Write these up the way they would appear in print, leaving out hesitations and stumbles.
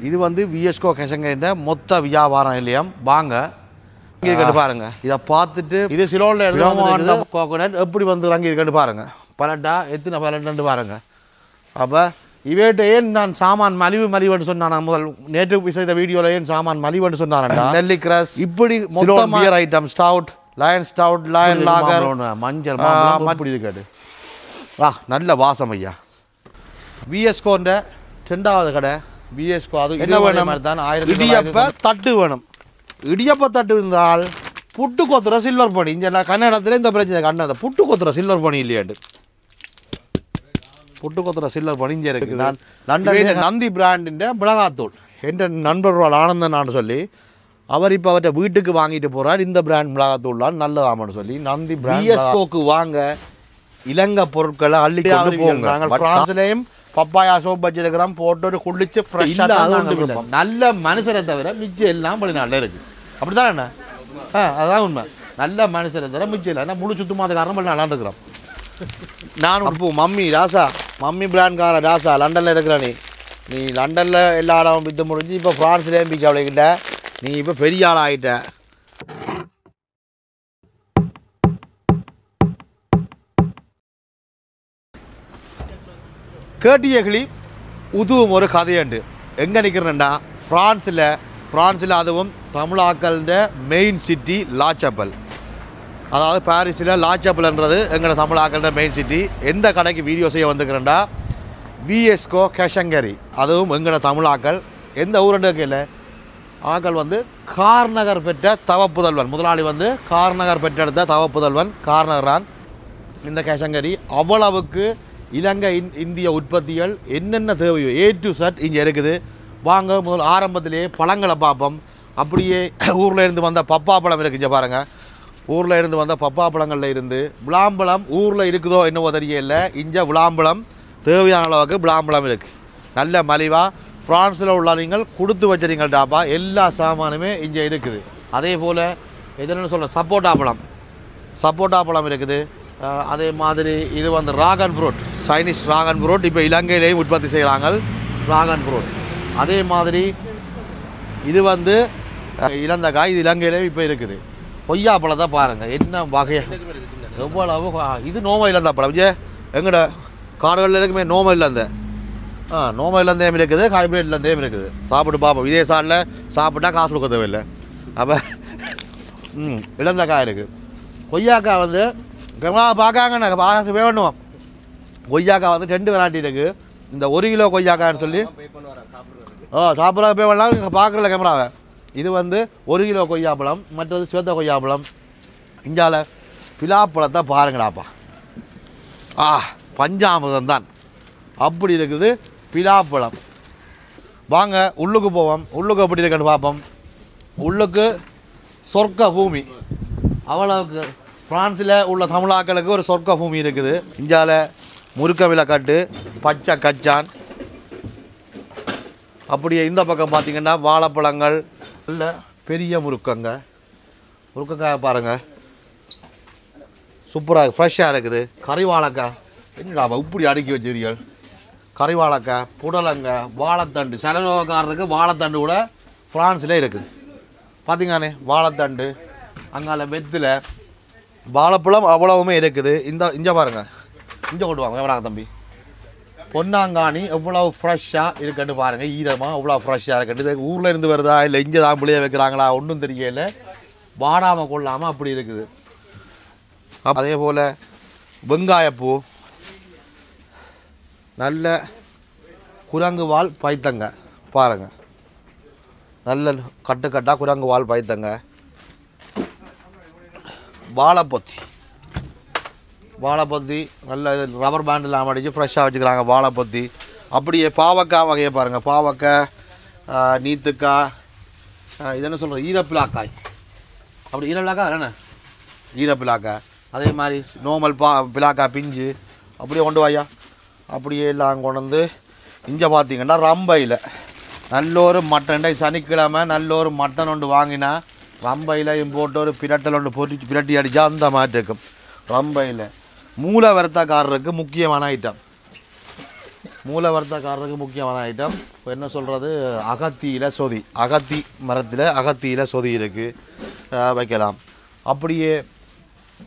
இது வந்து விஎஸ்கோ கேஷங்கன்ற மொத்த வியாபாரம் இல்லையாம். வாங்க இங்கே கண்டு பாருங்க. இதை பார்த்துட்டு இது சிலோல கோகோனட் எப்படி வந்து இறங்கி இருக்கன்னு பாருங்க. பலட்டா எத்தனை பலட்டு பாருங்க. அப்போ இவேட்ட ஏன் நான் சாமான் மலிவுன்னு சொன்னான். முதல் நேற்று செய்த வீடியோவில் ஏன் சாமான் மலிவுன்னு சொன்னாரண்டா நெல்லி கிராஸ் இப்படி மொத்தமாக item stout Lion stout Lion lager மஞ்சள் இப்படி இருக்காது. நல்ல வாசம் ஐயா. விஎஸ்கோன்ற 2வது கடை விஎஸ்கோ. அது என்ன வேணும் தான் இடியப்ப தட்டு வேணும். இடியப்ப தட்டு இருந்தால் புட்டு கொத்துற சில்வர் பணி. இங்கே கன்னடத்தில் இந்த பிரச்சனை கண்ணதை புட்டு கொத்துற சில்வர் பணி இல்லையாண்டு. புட்டு கொத்துற சில்வர் பணி இங்கே இருக்குது. நான் லண்டன் நந்தி பிராண்டின் மிளகாத்தூள் என்ற நண்பர் ஆனந்தன் நான் சொல்லி அவர் இப்போ அவர்கிட்ட வீட்டுக்கு வாங்கிட்டு போகிறார். இந்த பிராண்ட் மிளகாத்தூள்லாம் நல்லதாமன்னு சொல்லி நந்தி பிராண்ட் விஎஸ்கோக்கு வாங்க இலங்கை பொருட்களை அள்ளி கொண்டு போங்க. நாங்கள் ஃப்ரான்ஸ்லேயும் பப்பாயா சோப் வச்சிருக்கிறோம். போட்டு ஒரு குளிச்சு ஃப்ரெஷ்ஷாக நல்ல மனுஷரை தவிர மிச்சம் எல்லாம் வெளிநாட்டில் இருக்குது. அப்படி தான் என்ன? அதான் உண்மை. நல்ல மனுஷரை தவிர மிச்சம் இல்லை. ஏன்னா முழு சுத்தமாக காரணம் வெளிநாட்டில் இருக்கிறோம். நான் இப்போ மம்மி பிராண்ட்கார ராசா லண்டனில் இருக்கிற நீ லண்டனில் எல்லா இடம் விற்று முடிஞ்சு இப்போ ஃப்ரான்ஸ்லேயும் பிக்க அவளைக்கிட்ட நீ இப்போ பெரிய ஆள் ஆகிட்ட. கேட்டியகளி உதுவும் ஒரு கதையுண்டு. எங்கே நிற்கிறேன்டா ஃப்ரான்ஸில் அதுவும் தமிழாக்கள மெயின் சிட்டி லாச்சப்பல். அதாவது பாரிஸில் லாச்சப்பல்ன்றது எங்களோட தமிழாக்கள மெயின் சிட்டி. எந்த கடைக்கு வீடியோ செய்ய வந்துக்கிறேன்டா விஎஸ்கோ கேஷங்கரி. அதுவும் எங்களோட தமிழாக்கள் எந்த ஊருண்டு இல்லை ஆக்கள் வந்து கார்நகர் பெற்ற தவப்புதல்வன். முதலாளி வந்து கார்நகர் பெற்றெடுத்த தவப்புதல்வன் கார்நகரான். இந்த கேஷங்கரி அவ்வளவுக்கு இலங்கை இந்திய உற்பத்திகள் என்னென்ன தேவையோ A to Z இங்கே இருக்குது. வாங்க முதல் ஆரம்பத்திலேயே பழங்களை பார்ப்போம். அப்படியே ஊரில் இருந்து வந்த பப்பாப்பழம் இருக்குது. இங்கே பாருங்கள். ஊரில் இருந்து வந்த பப்பாப்பழங்களில் இருந்து விளாம்பழம் ஊரில் இருக்குதோ என்னவோ தெரியல. இங்கே விளாம்பழம் தேவையான அளவுக்கு விளாம்பழம் இருக்குது. நல்ல மலிவாக ஃப்ரான்ஸில் உள்ள நீங்கள் கொடுத்து வச்சுறீங்கள்டாப்பா. எல்லா சாமானுமே இங்கே இருக்குது. அதே போல் எதுன்னு சொல்ல சப்போட்டா பழம் இருக்குது. அதே மாதிரி இது வந்து Rogan fruit Chinese Rogan fruit இப்போ இலங்கையிலேயும் உற்பத்தி செய்கிறாங்க ராகன் ஃப்ரூட். அதே மாதிரி இது வந்து இலந்தக்காய் இது இலங்கையிலேயும் இப்போ இருக்குது. கொய்யா பழத்தை பாருங்கள் என்ன வகையாக எவ்வளவு. இது நோம இலந்தா பழம். எங்கட காடுகளில் இருக்குமே நோம இலந்த நோம இலந்தையும் இருக்குது. ஹைப்ரிட் இலந்தையும் இருக்குது. சாப்பிட்டு பார்ப்போம். இதே சாட்டில் சாப்பிட்டா காசு கொடுக்க தேவையில்லை. அப்போ இலந்தக்காய் இருக்குது. கொய்யாக்காய் வந்து பார்க்காங்கண்ணா காசு வேணும். கொய்யாக்காய் வந்து 2 வெரைட்டி இருக்குது. இந்த 1 கிலோ கொய்யாக்காய்னு சொல்லி சாப்பிட்ற போய் வேணாலும் நீங்கள் பார்க்குறல கேமராவை. இது வந்து 1 கிலோ கொய்யாப்பழம். மற்றது சிவத்த கொய்யாப்பழம். இந்தியாவில் பிலாப்பழத்தை பாருங்கடாப்பா. பஞ்சாமிரதம் தான் அப்படி இருக்குது பிலாப்பழம். வாங்க உள்ளுக்கு போவோம். உள்ளுக்கு எப்படி இருக்குன்னு பார்ப்போம். உள்ளுக்கு சொர்க்க பூமி. அவ்வளவுக்கு ஃப்ரான்ஸில் உள்ள தமிழாக்களுக்கு ஒரு சொர்க்க பூமி இருக்குது. இந்தியாவில் முறுக்க விலக்கட்டு பச்சை கச்சான். அப்படியே இந்த பக்கம் பார்த்திங்கன்னா வாழைப்பழங்கள் நல்ல பெரிய முறுக்கங்காய் பாருங்கள் சூப்பராக ஃப்ரெஷ்ஷாக இருக்குது. கறிவாழைக்காய் என்னடா இப்படி அடுக்கி வச்சுருக்கீர்கள். கறிவாழைக்காய் புடலங்காய் வாழைத்தண்டு. செலவுக்காரருக்கு வாழைத்தண்டு கூட ஃப்ரான்ஸில் இருக்குது. பார்த்திங்கானே வாழைத்தண்டு அங்கால வெத்தில் வாழைப்பழம் அவ்வளவுமே இருக்குது. இங்கே பாருங்கள். இங்கே கொண்டு வாங்க எவராங்க தம்பி. பொன்னாங்கானி எவ்வளவு ஃப்ரெஷ்ஷாக இருக்குன்னு பாருங்கள். ஈரமாக அவ்வளோ ஃப்ரெஷ்ஷாக இருக்குது. இது ஊரில் இருந்து வருதா இல்லை இங்கே தான் பிள்ளைய வைக்கிறாங்களா ஒன்றும் தெரியல. வாடாமல் கொள்ளாமல் அப்படி இருக்குது. அதே போல் வெங்காயப்பூ நல்ல குரங்கு வால் பைத்தங்க பாருங்கள். நல்ல கட்டுக்கட்டாக குரங்கு வால் பைத்தங்க. வாழைப்பொத்தி நல்ல ரப்பர் பேண்டில் அடித்து ஃப்ரெஷ்ஷாக வச்சுக்கிறாங்க வாழைப்பொத்தி. அப்படியே பாவக்காய் வகையை பாருங்கள். பாவக்காய் நீத்துக்காய் இது என்ன சொல்கிறது ஈரப்பிலாக்காய். அப்படி ஈரப்பிலாக்காய் என்ன ஈரப்பிலாக்காய். அதே மாதிரி நோமல் பிலாக்காய் பிஞ்சு அப்படியே கொண்டு வாயா. அப்படியே எல்லாம் கொண்டு வந்து இங்கே பார்த்தீங்கன்னா ரம்பையில் நல்ல ஒரு மட்டன். சனிக்கிழமை நல்ல ஒரு மட்டன் ஒன்று வாங்கினா ரம்பையில் போட்டு ஒரு பிரட்டல் ஒன்று பிரட்டி அடித்தா அந்த மாதிரி இருக்கும். ரம்பையில் மூளை வருத்தக்காரருக்கு முக்கியமான ஐட்டம். மூலவர்த்தக்காரருக்கு முக்கியமான ஐட்டம் இப்போ என்ன சொல்கிறது, அகத்தியில் சொதி, அகத்தி மரத்தில் அகத்தியில் சொதி இருக்குது வைக்கலாம். அப்படியே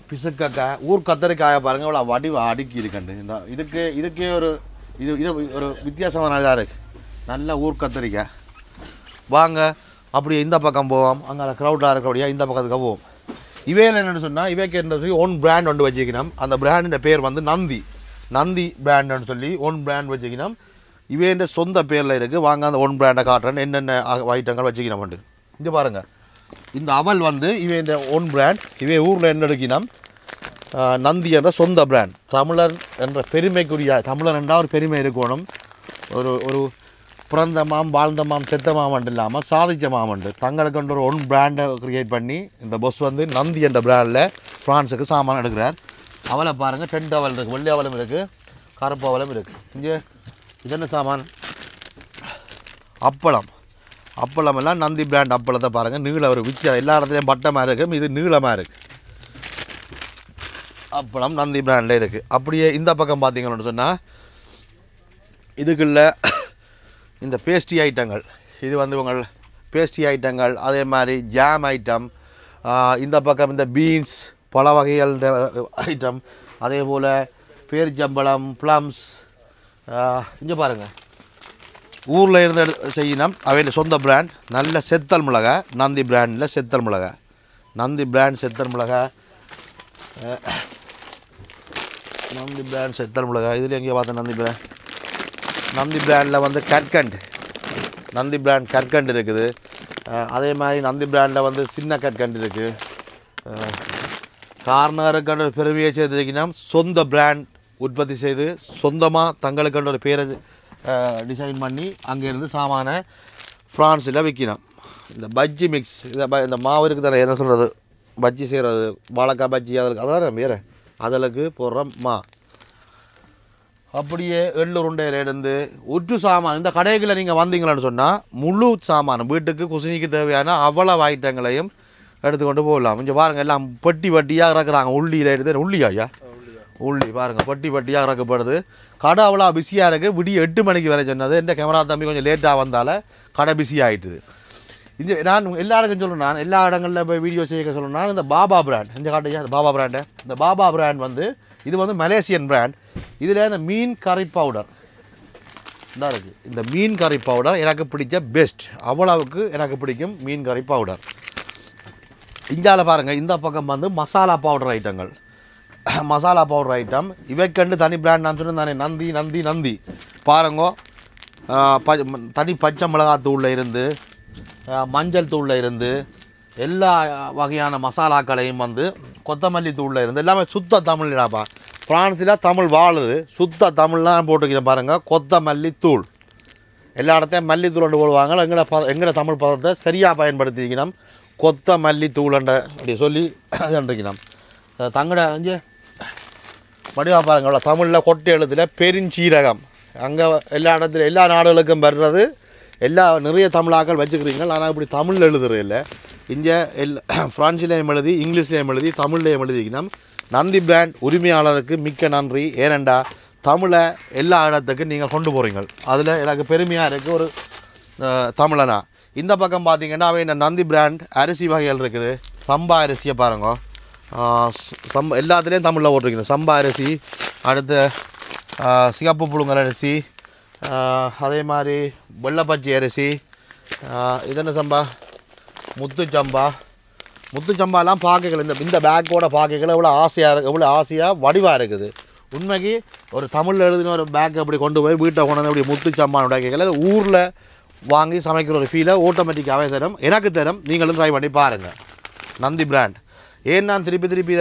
பிசுக்காய், ஊர் கத்தரிக்காயை பாருங்கள், இவ்வளோ வடிவ அடுக்கி இருக்கண்டு. இந்த இதுக்கே ஒரு இது ஒரு வித்தியாசமான இதாக இருக்குது. நல்ல ஊர் கத்தரிக்காய். வாங்க அப்படியே இந்த பக்கம் போவோம். அங்கே க்ரௌடாக இருக்கக்கூடிய இந்த பக்கத்துக்கு போவோம். இவையில் என்னென்னு சொன்னால், இவைக்கு என்ன சொல்லி ஓன் பிராண்ட் ஒன்று வச்சுக்கணும். அந்த பிராண்டின் பேர் வந்து நந்தி பிராண்டுன்னு சொல்லி ஓன் பிராண்ட் வச்சுக்கணும். இவைன்ற சொந்த பேரில் இருக்குது. வாங்க அந்த ஒன் பிராண்டை காட்டுறேன், என்னென்ன ஐட்டங்கள் வச்சுக்கணும் உண்டு. இங்கே பாருங்கள், இந்த அவல் வந்து இவைன்ற ஓன் பிராண்ட். இவை ஊரில் என்ன எடுக்கணும், நந்தி என்ற சொந்த பிராண்ட். தமிழர் என்ற பெருமைக்குரிய, தமிழர் என்றால் ஒரு பெருமை இருக்கணும். ஒரு பிறந்த மாம், வாழ்ந்த மாம், செத்த மாமண்டு இல்லாமல் சாதித்த மாமண்டு தங்களுக்கு ஒரு ஒன் பிராண்டை க்ரியேட் பண்ணி இந்த பஸ் வந்து நந்தி என்ற பிராண்டில் ஃப்ரான்ஸுக்கு சாமான் எடுக்கிறார். அவலை பாருங்கள், 2 அவல் இருக்குது, வெள்ளை அவலும் இருக்குது, கருப்பு அவலும் இருக்குது. இங்கே இது என்ன சாமான், அப்பளம் எல்லாம் நந்தி பிராண்ட் அப்பளத்தை பாருங்கள். நீள ஒரு எல்லா இடத்துலையும் பட்டமாக இருக்கும், இது நீளமாக இருக்குது. அப்பளம் நந்தி பிராண்டில் இருக்குது. அப்படியே இந்த பக்கம் பார்த்தீங்கன்னு சொன்னால், இதுக்குள்ள இந்த பேஸ்ட்ரி ஐட்டங்கள், இது வந்து உங்கள் பேஸ்ட்ரி ஐட்டங்கள், அதே மாதிரி ஜாம் ஐட்டம், இந்த பக்கம் இந்த பீன்ஸ் பல வகைகள் ஐட்டம், அதே போல் பேரிச்சம்பழம், ப்ளம்ஸ். இங்கே பாருங்கள், ஊரில் இருந்து செய்யணும். அவையோட சொந்த பிராண்ட். நல்ல செத்தல் மிளகாய், நந்தி பிராண்டில் செத்தல் மிளகாய், நந்தி பிராண்ட் செத்தல் மிளகாய், நந்தி பிராண்ட் செத்தல் மிளகாய். இதில் எங்கேயோ பார்த்தேன் நந்தி பிராண்டில் வந்து கற்கண்டு, நந்தி பிராண்ட் கற்கண்டு இருக்குது. அதே மாதிரி நந்தி பிராண்டில் வந்து சின்ன கற்கண்டு இருக்குது. கார்னருக்கான பெருமையை செய்திருக்கீங்கன்னா, சொந்த பிராண்ட் உற்பத்தி செய்து சொந்தமாக தங்களுக்கான ஒரு பேரை டிசைன் பண்ணி அங்கேருந்து சாமான ஃப்ரான்ஸில் விற்கணும். இந்த பஜ்ஜி மிக்ஸ், இந்த மாவு இருக்குது தானே, என்ன சொல்கிறது, பஜ்ஜி செய்கிறது, வாழைக்காய் பஜ்ஜி, அதற்கு அதான் வேறு அதற்கு போடுற மா. அப்படியே எள்ளுருண்டையிலேருந்து உற்று சாமான். இந்த கடைகளில் நீங்கள் வந்தீங்களான்னு சொன்னால் முழு சாமான், வீட்டுக்கு குசினிக்கு தேவையான அவ்வளவு ஐட்டங்களையும் எடுத்துக்கொண்டு போகலாம். கொஞ்சம் பாருங்கள், எல்லாம் பட்டியாக இறக்குறாங்க. உள்ளியில் எடுத்து உள்ளியா உள்ளி பாருங்கள், பட்டியாக இறக்கப்படுது. கடை அவ்வளோ பிஸியாக இருக்குது. விடிய 8 மணிக்கு வரை சொன்னது. இந்த கேமரா தம்பி கொஞ்சம் லேட்டாக வந்தால் கடை பிஸி ஆகிட்டுது. இந்த நான் எல்லா இடக்கும் சொல்லணும், நான் எல்லா இடங்களில் போய் வீடியோ செய்ய சொல்லணும்னா, இந்த பாபா பிராண்ட், இந்த காட்டையா பாபா பிராண்டு. இந்த பாபா பிராண்ட் வந்து இது வந்து மலேசியன் பிராண்ட். இதில் இந்த மீன் கறி பவுடர் தான் இருக்குது. இந்த மீன் கறி பவுடர் எனக்கு பிடிச்ச பெஸ்ட், அவ்வளவுக்கு எனக்கு பிடிக்கும் மீன் கறி பவுடர். இந்தியாவில் பாருங்கள், இந்த பக்கம் வந்து மசாலா பவுடர் ஐட்டங்கள், மசாலா பவுடர் ஐட்டம். இவைக்கண்டு தனி பிராண்ட் நான் சொன்னேன் தானே, நந்தி பாருங்கோ. தனி பச்சை மிளகாய் தூளில் இருந்து, மஞ்சள் தூளில் இருந்து, எல்லா வகையான மசாலாக்களையும் வந்து, கொத்தமல்லி தூளில் இருந்து எல்லாமே சுத்த தமிழ்டாப்பா. ஃப்ரான்ஸில் தமிழ் வாழுது, சுத்த தமிழ்லாம் போட்டுக்கிறேன் பாருங்கள். கொத்தமல்லி தூள், எல்லா இடத்தையும் மல்லித்தூள் ஒன்று போடுவாங்க. எங்களை தமிழ் பதத்தை சரியாக பயன்படுத்திக்கணும். கொத்தமல்லி தூளண்ட அப்படி சொல்லி இருக்கணும். தங்கட இங்கே வடிவாக பாருங்கள், தமிழில் கொட்டை எழுத்தில் பெருஞ்சீரகம். அங்கே எல்லா இடத்துல எல்லா நாடுகளுக்கும் வர்றது, நிறைய தமிழாக்கள் வச்சுக்கிறீங்க. ஆனால் இப்படி தமிழ் எழுதுறது இல்லை. இங்கே ஃப்ரான்ஸ்லேயும் எழுதி, இங்கிலீஷ்லேயும் எழுதி, தமிழ்லேயும் எழுதிக்கணும். நந்தி பிராண்ட் உரிமையாளருக்கு மிக்க நன்றி. ஏனெண்டா தமிழை எல்லா இடத்துக்கும் நீங்கள் கொண்டு போகிறீங்க. அதில் எனக்கு பெருமையாக இருக்குது ஒரு தமிழனா. இந்த பக்கம் பார்த்தீங்கன்னா அவை இந்த நந்தி பிராண்ட் அரிசி வகைகள் இருக்குது. சம்பா அரிசியை பாருங்க, எல்லாத்துலேயும் தமிழில் போட்டிருக்கீங்க. சம்பா அரிசி, அடுத்து சிகப்பு புழுங்கல் அரிசி, அதே மாதிரி வெள்ளைப்பச்சி அரிசி, இதென்ன சம்பா, முத்துச்சம்பாலாம் பார்க்கல. இந்த பேக்கோட பார்க்கல எவ்வளோ ஆசையாக வடிவாக இருக்குது. உண்மைக்கு ஒரு தமிழ் எழுதின ஒரு பேக் அப்படி கொண்டு போய் வீட்டை கொண்டு வந்து அப்படி முத்துச்சம்பானோட கேட்கல, ஊரில் வாங்கி சமைக்கிற ஒரு ஃபீலை ஆட்டோமேட்டிக்காகவே தரும், எனக்கு தரும். நீங்களும் ட்ரை பண்ணி பாருங்கள் நந்தி பிராண்ட். ஏன் நான் திருப்பி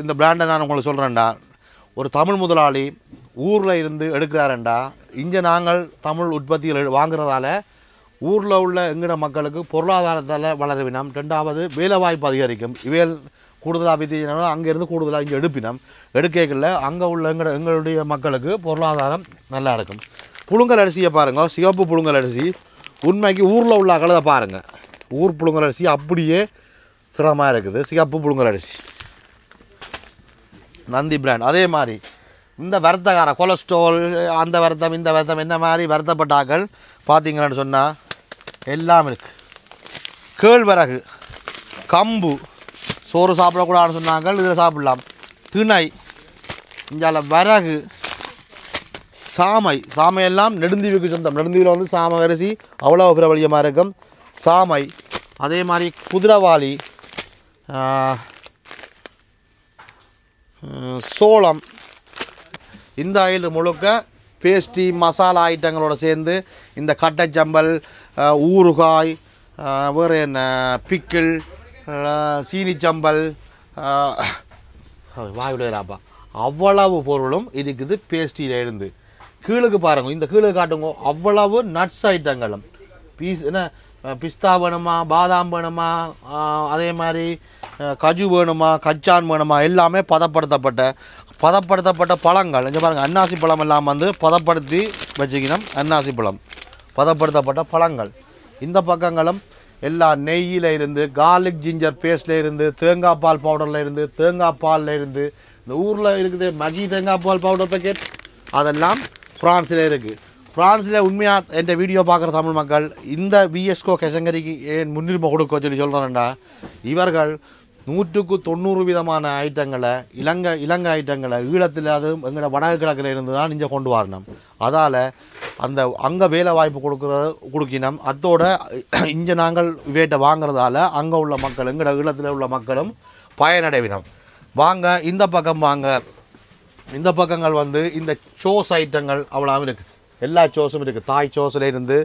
இந்த பிராண்டை நான் உங்களுக்கு சொல்கிறேன்டா, ஒரு தமிழ் முதலாளி ஊரில் இருந்து எடுக்கிறாருண்டா, இங்கே நாங்கள் தமிழ் உற்பத்திகள் வாங்குறதால ஊரில் உள்ள எங்கட மக்களுக்கு பொருளாதாரத்தால் வளரவினம். 2வது வேலைவாய்ப்பு அதிகரிக்கும். இவைகள் கூடுதலாக வித்தினா அங்கேருந்து கூடுதலாக இங்கே எடுக்கல அங்கே உள்ள எங்களுடைய மக்களுக்கு பொருளாதாரம் நல்லா இருக்கும். புழுங்கல் அரிசியை பாருங்கள், சிவப்பு புழுங்கல் அரிசி. உண்மைக்கு ஊரில் உள்ள அகலதை பாருங்கள், ஊர் புழுங்கல் அரிசி அப்படியே சிரமமாக இருக்குது. சிவப்பு புழுங்கல் அரிசி நந்தி பிராண்ட். அதே மாதிரி இந்த வருத்தக்கார கொலஸ்ட்ரால் அந்த வருத்தம் இந்த வருத்தம் என்ன மாதிரி வருத்தப்பட்டாக்கள் பார்த்தீங்கன்னு சொன்னால் எல்லாம் இருக்குது. கேழ்வரகு, கம்பு, சோறு சாப்பிடக்கூடாதுன்னு சொன்னாங்க, இதில் சாப்பிடலாம். திணை, இங்கால வரகு, சாமையெல்லாம் நெடுந்தீவுக்கு சொந்தம். நெடுந்தீவில் வந்து சாமை அரிசி அவ்வளோ பிரபலியமாக இருக்கும். சாமை, அதே மாதிரி குதிரைவாளி, சோளம், இந்த ஆயில் முழுக்க பேஸ்ட்ரி மசாலா ஐட்டங்களோடு சேர்ந்து இந்த கட்டைச்சம்பல், ஊறுகாய், வேறு என்ன பிக்கிள், சீனிச்சம்பல், வாயுடையராப்பா அவ்வளவு பொருளும் இருக்குது பேஸ்ட்ரியில் இருந்து. கீழுக்கு பாருங்க, இந்த கீழே காட்டுங்க, அவ்வளவு நட்ஸ் ஐட்டங்களும். என்ன பிஸ்தா வேணுமா, பாதாம் வேணுமா, அதே மாதிரி கஜு வேணுமா, கச்சான் வேணுமா, எல்லாமே பதப்படுத்தப்பட்ட பழங்கள். இங்கே பாருங்கள், அன்னாசி பழம் எல்லாம் வந்து பதப்படுத்தி வச்சுக்கணும். அன்னாசி பழம் பதப்படுத்தப்பட்ட பழங்கள். இந்த பக்கங்களும் எல்லா நெய்யில் இருந்து, கார்லிக் ஜிஞ்சர் பேஸ்ட்டில் இருந்து, தேங்காய் பால் பவுடரில் இருந்து, தேங்காய் பாலில் இருந்து, இந்த ஊரில் இருக்குது மகி தேங்காய் பால் பவுடர் பேக்கெட், அதெல்லாம் ஃப்ரான்ஸில் இருக்குது. ஃப்ரான்ஸில் உண்மையாக என் வீடியோ பார்க்குற தமிழ் மக்கள் இந்த விஎஸ்கோ கேசங்கரிக்கு ஏன் முன்னுரிமை கொடுக்க சொல்லி சொல்கிறேன்டா, இவர்கள் 190 விதமான ஐட்டங்களை இலங்கை ஐட்டங்களை ஈழத்தில் அதுவும் எங்களோட வடக்கு கிழக்கில் இருந்து தான் இங்கே கொண்டு வரணும். அதால் அந்த அங்கே வேலை வாய்ப்பு கொடுக்கணும். அதோட இங்கே நாங்கள் இவேட்டை வாங்குறதால அங்கே உள்ள மக்கள், எங்களோட ஈழத்தில் உள்ள மக்களும் பயனடைவினோம். வாங்க இந்த பக்கம் வாங்க. இந்த பக்கங்கள் வந்து இந்த சோஸ் ஐட்டங்கள் அவ்வளோ இருக்குது. எல்லா சோஸும் இருக்குது. தாய் சோஸில் இருந்து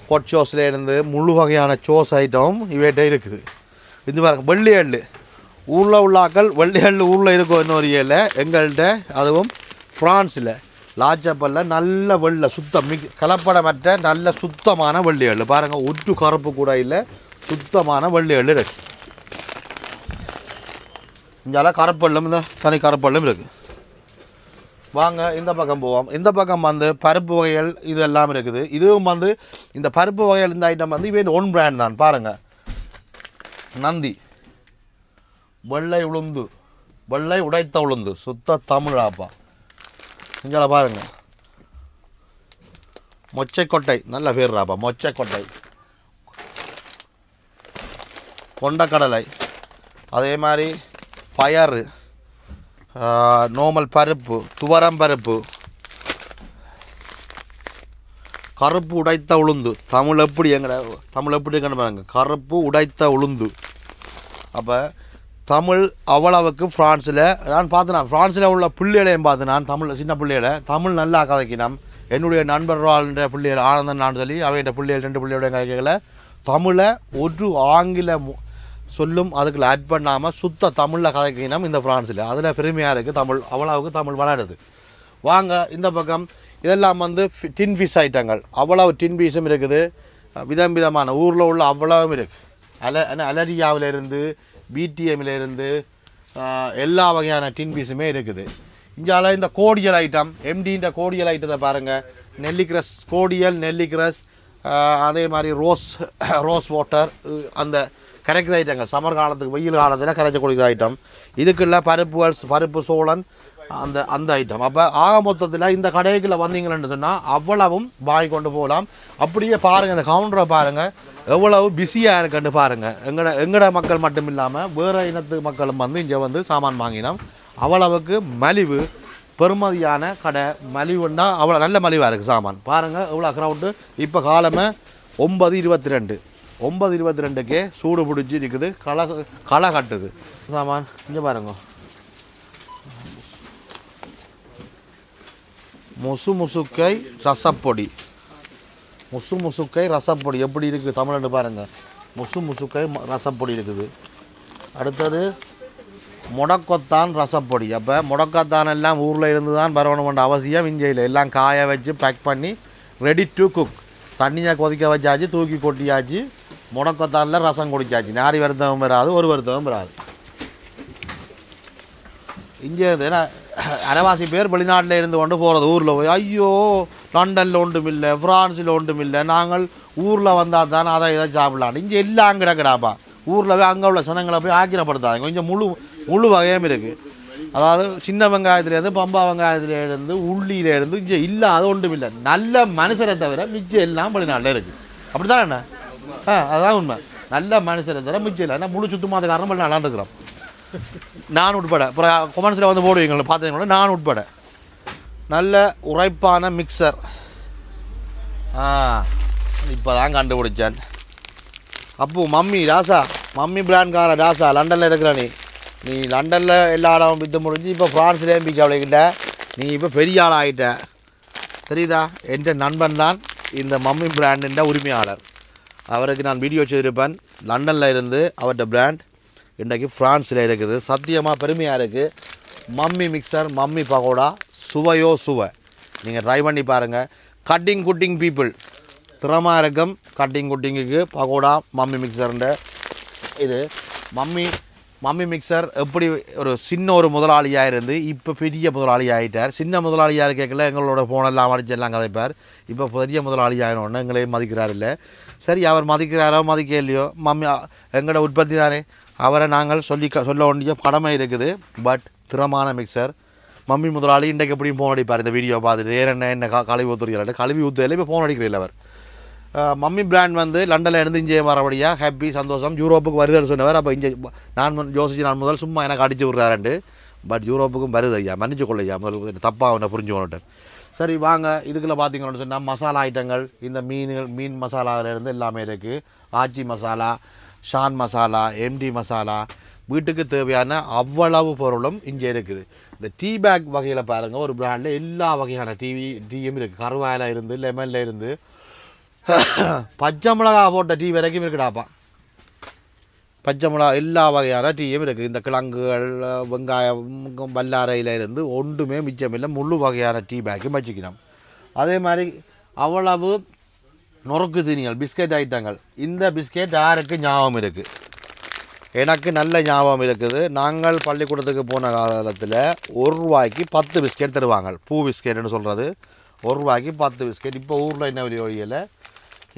ஹொட் சோஸில் இருந்து முழு வகையான சோஸ் ஐட்டமும் இவேட்டை இருக்குது. இது பாருங்க, வெள்ளி எள்ளு. ஊரில் உள்ளாக்கள் வெள்ளி எள்ளு ஊரில் இருக்கும் இன்னொரு ஏழை எங்கள்கிட்ட, அதுவும் ஃப்ரான்ஸில் லாச்சப்பலில் நல்ல வெள்ளை சுத்தம் கலப்படமற்ற நல்ல சுத்தமான வெள்ளி எள்ளு. பாருங்கள், ஒற்று கருப்பு கூட இல்லை, சுத்தமான வெள்ளி எள்ளு இருக்குது. இங்கே கருப்பெல்லும் இந்த தனி கருப்பெல்லும் இருக்குது. வாங்க இந்த பக்கம் போவோம். இந்த பக்கம் வந்து பருப்பு வகைகள் இது எல்லாம் இருக்குது. இதுவும் வந்து இந்த பருப்பு வகைகள் இந்த ஐட்டம் வந்து இவன் ஓன் பிராண்ட் தான். பாருங்கள், நந்தி, வெள்ளை உளுந்து, வெள்ளை உடைத்த உளுந்து, சுத்த தமிழாப்பா. இங்கே பாருங்கள், மொச்சைக்கொட்டை, நல்ல பேர்றாப்பா, மொச்சைக்கொட்டை, கொண்டக்கடலை, அதே மாதிரி பயறு, நோமல் பருப்பு, துவரம் பருப்பு, கருப்பு உடைத்த உளுந்து. தமிழ் எப்படி இருக்குன்னு பாருங்க, கருப்பு உடைத்த உளுந்து. அப்போ தமிழ் அவ்வளவுக்கு ஃப்ரான்ஸில் நான் பார்த்தேன். ஃப்ரான்ஸில் உள்ள பிள்ளைகளையும் பார்த்து நான் தமிழ் சின்ன பிள்ளைகளை தமிழ் நல்லா கதைக்கினோம். என்னுடைய நண்பர் பிள்ளைகள் ஆனந்தன் நான் சொல்லி அவையோட பிள்ளைகள் 2 பிள்ளையோட கதைகளை தமிழை ஒரு ஆங்கில சொல்லும் அதுக்குள்ள ஆட் பண்ணாமல் சுத்த தமிழில் கதைக்கினோம் இந்த ஃப்ரான்ஸில். அதில் பெருமையாக இருக்குது. தமிழ் அவ்வளவுக்கு தமிழ் வளருது. வாங்க இந்த பக்கம். இதெல்லாம் வந்து டின் ஃபிஷ் ஐட்டங்கள். அவ்வளவு டின் பீஸும் இருக்குது. விதமான ஊரில் உள்ள அவ்வளவும் இருக்குது. அலரியாவிலேருந்து பிடிஎம்மிலேருந்து எல்லா வகையான டின் பீஸுமே இருக்குது. இங்கால இந்த கோடியல் ஐட்டம், எம்டின்ற கோடியல் ஐட்டத்தை பாருங்கள். நெல்லிக்ரஸ் கோடியல், நெல்லிக்ரஸ், அதே மாதிரி ரோஸ் வாட்டர், அந்த கரைக்கிற ஐட்டங்கள் சம்மர் காலத்துக்கு வெயில் காலத்தில் கரைச்சி கொடுக்குற ஐட்டம். இதுக்குள்ள பருப்பு சோளன் அந்த ஐட்டம். அப்போ ஆக மொத்தத்தில் இந்த கடைக்குள்ளே வந்தீங்கன்னு சொன்னால் அவ்வளவும் வாங்கி கொண்டு போகலாம். அப்படியே பாருங்கள், இந்த கவுண்டரை பாருங்கள் எவ்வளவு பிஸியாக இருக்குன்னு பாருங்கள். எங்கட மக்கள் மட்டும் இல்லாமல் வேறு இனத்து மக்களும் வந்து இங்கே வந்து சாமான் வாங்கினோம். அவ்வளவுக்கு மலிவு, பெருமதியான கடை. மலிவுன்னா அவ்வளோ நல்ல மலிவாக இருக்குது சாமான். பாருங்கள் எவ்வளோ க்ரௌண்டு. இப்போ காலமே 9:22க்கே சூடு பிடிச்சி இருக்குது. களை கட்டுது சாமான். இங்கே பாருங்க, முசுக்கை ரசப்பொடி. முசுக்கை ரசப்பொடி எப்படி இருக்குது தமிழ்னு பாருங்கள். முசுக்கை ரசப்பொடி இருக்குது. அடுத்தது முடக்கத்தான் ரசப்பொடி. அப்போ முடக்கத்தான் எல்லாம் ஊரில் இருந்து தான் வரணுமென்ற அவசியம் இஞ்சையில். எல்லாம் காய வச்சு பேக் பண்ணி ரெடி டு குக். தண்ணியை கொதிக்க வச்சாச்சு, தூக்கி கொட்டியாச்சு, முடக்கத்தானில் ரசம் குடிச்சாச்சு. நாரி வருத்தமும் வராது, ஒரு வருத்தமும் வராது. இங்கே இருந்து ஏன்னா அரைவாசி பேர் வெளிநாட்டில் இருந்து கொண்டு போகிறது ஊரில் போய், ஐயோ லண்டனில் ஒன்றும் இல்லை, ஃப்ரான்ஸில் ஒன்றும் இல்லை, நாங்கள் ஊரில் வந்தால் தானே அதை இதை சாப்பிடலாம். இங்கே எல்லாம் கிடக்குறாப்பா. ஊரில் போய் அங்கே உள்ள சனங்களை போய் ஆக்கிரப்படுத்தாங்க. கொஞ்சம் முழு வகையும் இருக்குது. அதாவது சின்ன வெங்காயத்துலேருந்து பம்பா வெங்காயத்துலேருந்து உள்ளியிலேருந்து இங்கே இல்லாத ஒன்றும் இல்லை. நல்ல மனுஷரை தவிர மிச்சம் எல்லாம் வெளிநாட்டில் இருக்குது. அப்படி தானே என்ன? அதுதான் உண்மை. நல்ல மனுஷரை தவிர மிச்சம் இல்லை. ஏன்னா முழு சுத்தமாக காரணம் வெளிநாட்டில் இருக்கிறோம். நான் உட்பட அப்புறம் கொமெண்ட்ஸில் வந்து போடுவீங்கள பார்த்தீங்களா, நான் உட்பட. நல்ல உரைப்பான மிக்சர். இப்போ தான் கண்டுபிடிச்சேன். அப்போ மம்மி ராசா, மம்மி பிராண்ட்கார ராசா, லண்டனில் இருக்கிற நீ லண்டனில் எல்லா இடம் விற்று முடிஞ்சு இப்போ ஃப்ரான்ஸ்லேயும் பிக்க அவளைக்கிட்ட நீ இப்போ பெரிய ஆள் ஆகிட்ட. தெரியுதா? என்ற நண்பன் தான் இந்த மம்மி பிராண்டின் உரிமையாளர். அவருக்கு நான் வீடியோ செய்திருப்பேன். லண்டனில் இருந்து அவர்கிட்ட பிராண்ட் இன்றைக்கு ஃப்ரான்ஸில் இருக்குது. சத்தியமாக பெருமையாக இருக்குது. மம்மி மிக்சர், மம்மி பகோடா, சுவையோ சுவை. நீங்கள் ட்ரை பண்ணி பாருங்கள். கட்டிங் குட்டிங் பீப்புள் திறமாக இருக்கும். கட்டிங் குட்டிங்குக்கு பகோடா மம்மி மிக்சருண்ட இது மம்மி மிக்சர் எப்படி ஒரு சின்ன ஒரு முதலாளியாக இருந்து இப்போ பெரிய முதலாளி ஆகிட்டார். சின்ன முதலாளியாக கேட்கல, எங்களோட ஃபோனெல்லாம் அடிச்செல்லாம் கதைப்பார். இப்போ பெரிய முதலாளி ஆகினோன்னு எங்களையும் மதிக்கிறார். இல்லை சரி, அவர் மதிக்கிறாரோ மதிக்க இல்லையோ, மம்மி எங்களோட உற்பத்தி தானே, அவரை நாங்கள் சொல்ல வேண்டிய கடமை இருக்குது. பட் திறமான மிக்சர் மம்மி முதலாளி இன்றைக்கு எப்படியும் ஃபோன் அடிப்பார். இந்த வீடியோ பார்த்துட்டு என்ன கழுவி ஊற்றுறீங்களா, கழுவி ஊற்றுல இப்போ ஃபோன் அடிக்கிறீர்கள். அவர் மம்மி பிராண்ட் வந்து லண்டனில் இருந்து இங்கே வரபடியாக ஹாப்பி சந்தோஷம். யூரோப்புக்கு வருதுன்னு சொன்னவர். அப்போ இங்கே நான் முதல் சும்மா எனக்கு அடித்து விட்றாருண்டு. பட் யூரோப்புக்கும் வருது ஐயா, மன்னிச்சு கொள்ளையா, முதல் தப்பாக அவனை புரிஞ்சுக்கொண்டு. சரி வாங்க, இதுக்குள்ளே பார்த்தீங்கன்னு சொன்னால் மசாலா ஐட்டங்கள், இந்த மீன் மசாலாவிலேருந்து எல்லாமே இருக்குது. ஆச்சி மசாலா, ஷான் மசாலா, எம்டி மசாலா, வீட்டுக்கு தேவையான அவ்வளவு பொருளும் இங்கே இருக்குது. இந்த டீ பேக் வகையில் பாருங்கள், ஒரு பிராண்டில் எல்லா வகையான டீயும் இருக்குது. கருவாயில் இருந்து, லெமனில் இருந்து, பச்சை மிளகா போட்ட டீ வரைக்கும் இருக்குடாப்பா. பச்சை மிளகா எல்லா வகையான டீயும் இருக்குது. இந்த கிழங்குகள், வெங்காயம், வல்லாரையில் இருந்து ஒன்றுமே மிச்சமில்லை. முழு வகையான டீ பேக்கும் வச்சுக்கணும். அதே மாதிரி அவ்வளவு நொறுக்கு தீனிகள், பிஸ்கெட் ஐட்டங்கள். இந்த பிஸ்கெட் யாருக்கு ஞாபகம் இருக்குது? எனக்கு நல்ல ஞாபகம் இருக்குது. நாங்கள் பள்ளிக்கூடத்துக்கு போன காலத்தில் ₹1 10 பிஸ்கெட் தருவாங்க. பூ பிஸ்கெட்னு சொல்கிறது. ₹1 10 பிஸ்கெட். இப்போ ஊரில் என்ன வெளியே வழியில்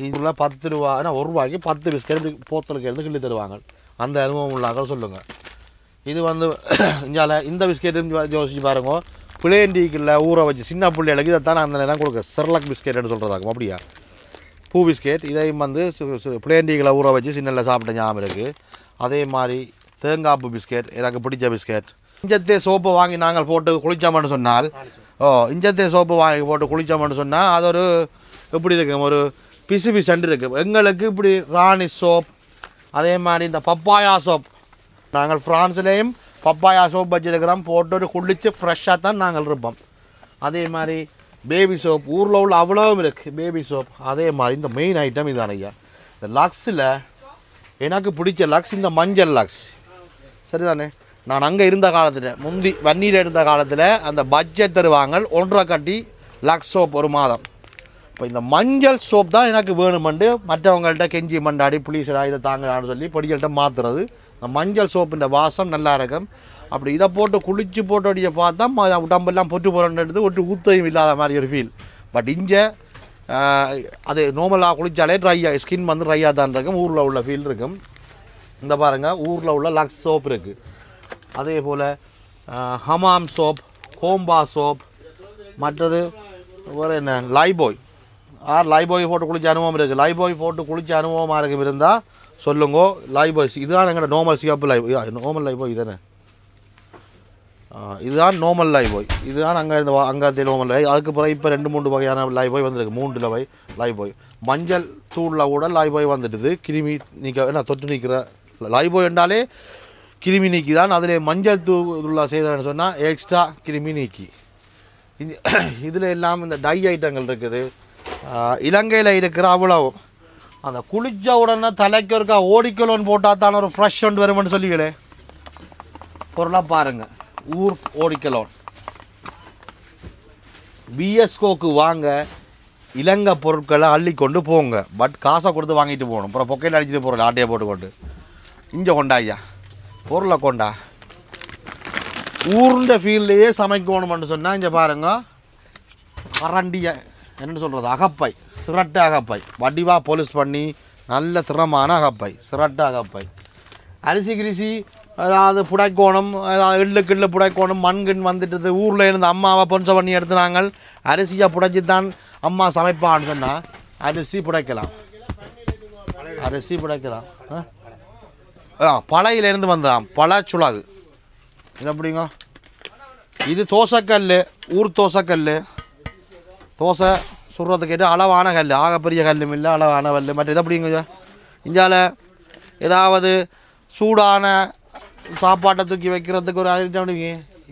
இதில் ₹10 ₹1 10 பிஸ்கெட் போத்தலுக்கு எடுத்து கிள்ளி தருவாங்க. அந்த அனுபவம் உள்ளாக சொல்லுங்கள். இது வந்து இந்த பிஸ்கெட்டு யோசிச்சு பாருங்க. பிளேன் டீக்கில் ஊற வச்சு சின்ன பிள்ளைகளுக்கு இதைத்தான் அந்த நேரம் கொடுக்க செர்லாக் பிஸ்கெட்னு சொல்கிறதாக்கும். அப்படியா? பூ பிஸ்கெட். இதையும் வந்து பிளேன் டீக்கில் ஊற வச்சு சின்னல சாப்பிட்ட ஞாபகம் இருக்குது. அதே மாதிரி தேங்காய்ப்பு பிஸ்கெட் எனக்கு பிடிச்ச பிஸ்கெட். இஞ்சத்தே சோப்பு வாங்கி நாங்கள் போட்டு குளித்தோம்னு சொன்னால், இஞ்சத்தே சோப்பு வாங்கி போட்டு குளித்தோம்னு சொன்னால் அது ஒரு எப்படி இருக்கும், ஒரு பிசு பிசண்டு இருக்கும். எங்களுக்கு இப்படி ராணி சோப், அதே மாதிரி இந்த பப்பாயா சோப். நாங்கள் ஃப்ரான்ஸ்லேயும் பப்பாயா சோப் வச்சுருக்கிறோம். போட்டு ஒரு குளித்து ஃப்ரெஷ்ஷாக தான் நாங்கள் இருப்போம். அதே மாதிரி பேபி சோப் ஊரில் உள்ள அவ்வளவும் இருக்குது. Baby soap. அதே மாதிரி இந்த மெயின் ஐட்டம் இதுதான் ஐயா. இந்த லக்ஸில் எனக்கு பிடிச்ச லக்ஸ் இந்த மஞ்சள் லக்ஸ். சரிதானே? நான் அங்கே இருந்த காலத்தில் முந்தி வன்னியில் இருந்த காலத்தில் அந்த பட்ஜெட் தருவாங்க 1.5 கட்டி லக்ஸ் சோப் ஒரு மாதம். இப்போ இந்த மஞ்சள் சோப் தான் எனக்கு வேணுமெண்டு மற்றவங்கள்ட்ட கெஞ்சி மண்டாடி புளிசடா இதை தாங்கடான்னு சொல்லி பொடிகள்கிட்ட மாற்றுறது. இந்த மஞ்சள் சோப்புன்ற வாசம் நல்லா இருக்கும். அப்படி இதை போட்டு குளிச்சு போட்டோடைய பார்த்தா உடம்பெல்லாம் பொட்டு போகிறன்றது ஒட்டு ஊத்தையும் இல்லாத மாதிரி ஒரு ஃபீல். பட் இங்கே அது நார்மலாக குளித்தாலே ட்ரையாக ஸ்கின் வந்து ட்ரையாக தான் இருக்கும். ஊரில் உள்ள ஃபீல் இருக்கும். இந்த பாருங்கள், ஊரில் உள்ள லக்ஸ் சோப் இருக்குது. அதே போல் ஹமாம் சோப், ஹோம்பா சோப், மற்றது வேறு என்ன லைபாய். லைபாய் போட்டு குளிச்ச அனுபவம் இருக்குது. லைபாய் போட்டு குளிச்ச அனுபவமாக இருக்கும் இருந்தால் சொல்லுங்கோ. லைபாய் இதுதான் எங்களோட நார்மல் சிவப்பு லைபாய். நார்மல் லைபாய் இதுதானே? இதுதான் நார்மல் லைபாய். இதுதான் அங்கே இருந்த அங்கே நார்மல் லை. அதுக்கு பிறகு இப்போ 2-3 வகையான லைபாய் வந்துருக்கு. 3 லைபாய். மஞ்சள் தூளில் கூட லைபாய் வந்துடுது. கிருமி நீக்க என்ன தொட்டு நீக்கிற லைபாய் என்றாலே கிருமி நீக்கி தான். அதில் மஞ்சள் தூள் செய்தன்னு சொன்னால் எக்ஸ்ட்ரா கிருமி நீக்கி. இதில் எல்லாம் இந்த டை ஐட்டங்கள் இருக்குது. இலங்கையில் இருக்கிற அவ்வளவு அந்த குளிச்ச உடனே தலைக்கு இருக்கா ஓடிக்கலோன்னு போட்டால் தான் ஒரு ஃப்ரெஷ் ஒன்று வரும்னு சொல்லிங்களே. பொருளாக பாருங்கள். ஊர் ஓடிக்கலோன் பிஎஸ்கோக்கு வாங்க. இலங்கை பொருட்களை அள்ளி கொண்டு போங்க. பட் காசை கொடுத்து வாங்கிட்டு போகணும். அப்புறம் பொக்கையில் அடிச்சுட்டு போகிறோம் ஆட்டையை போட்டுக்கொண்டு. இங்கே கொண்டா ஐயா, பொருளை கொண்டா. ஊர்ந்த ஃபீல்ட்லேயே சமைக்கணும்னு சொன்னால் இங்கே பாருங்க. கரண்டியை என்னென்னு சொல்கிறது, அகப்பை, சிரட்டை அகப்பை, வடிவாக போலீஸ் பண்ணி நல்ல திறமான அகப்பை, சிரட்டை அகப்பை. அரிசி கிரிசி அதாவது புடைக்கோணம், அதாவது எள்ளு புடைக்கோணம், மண்கின் வந்துட்டு ஊரில் இருந்து அம்மாவை பொன்ச பண்ணி எடுத்து நாங்கள் அரிசியாக புடைச்சி தான் அம்மா சமைப்பான்னு சொன்னால் அரிசி புடைக்கலாம். அரிசி புடைக்கலாம். பழையிலேருந்து வந்தான் பழச்சுளகு. இது எப்படிங்க? இது தோசைக்கல், ஊர் தோசைக்கல். தோசை சுடுறதுக்கு கேட்டு அளவான கல், ஆகப்பெரிய கல்லும் இல்லை, அளவான கல். மற்ற இது எப்படிங்க? இந்தியாவில் ஏதாவது சூடான சாப்பாட்டை தூக்கி வைக்கிறதுக்கு ஒரு ஐட்டம்.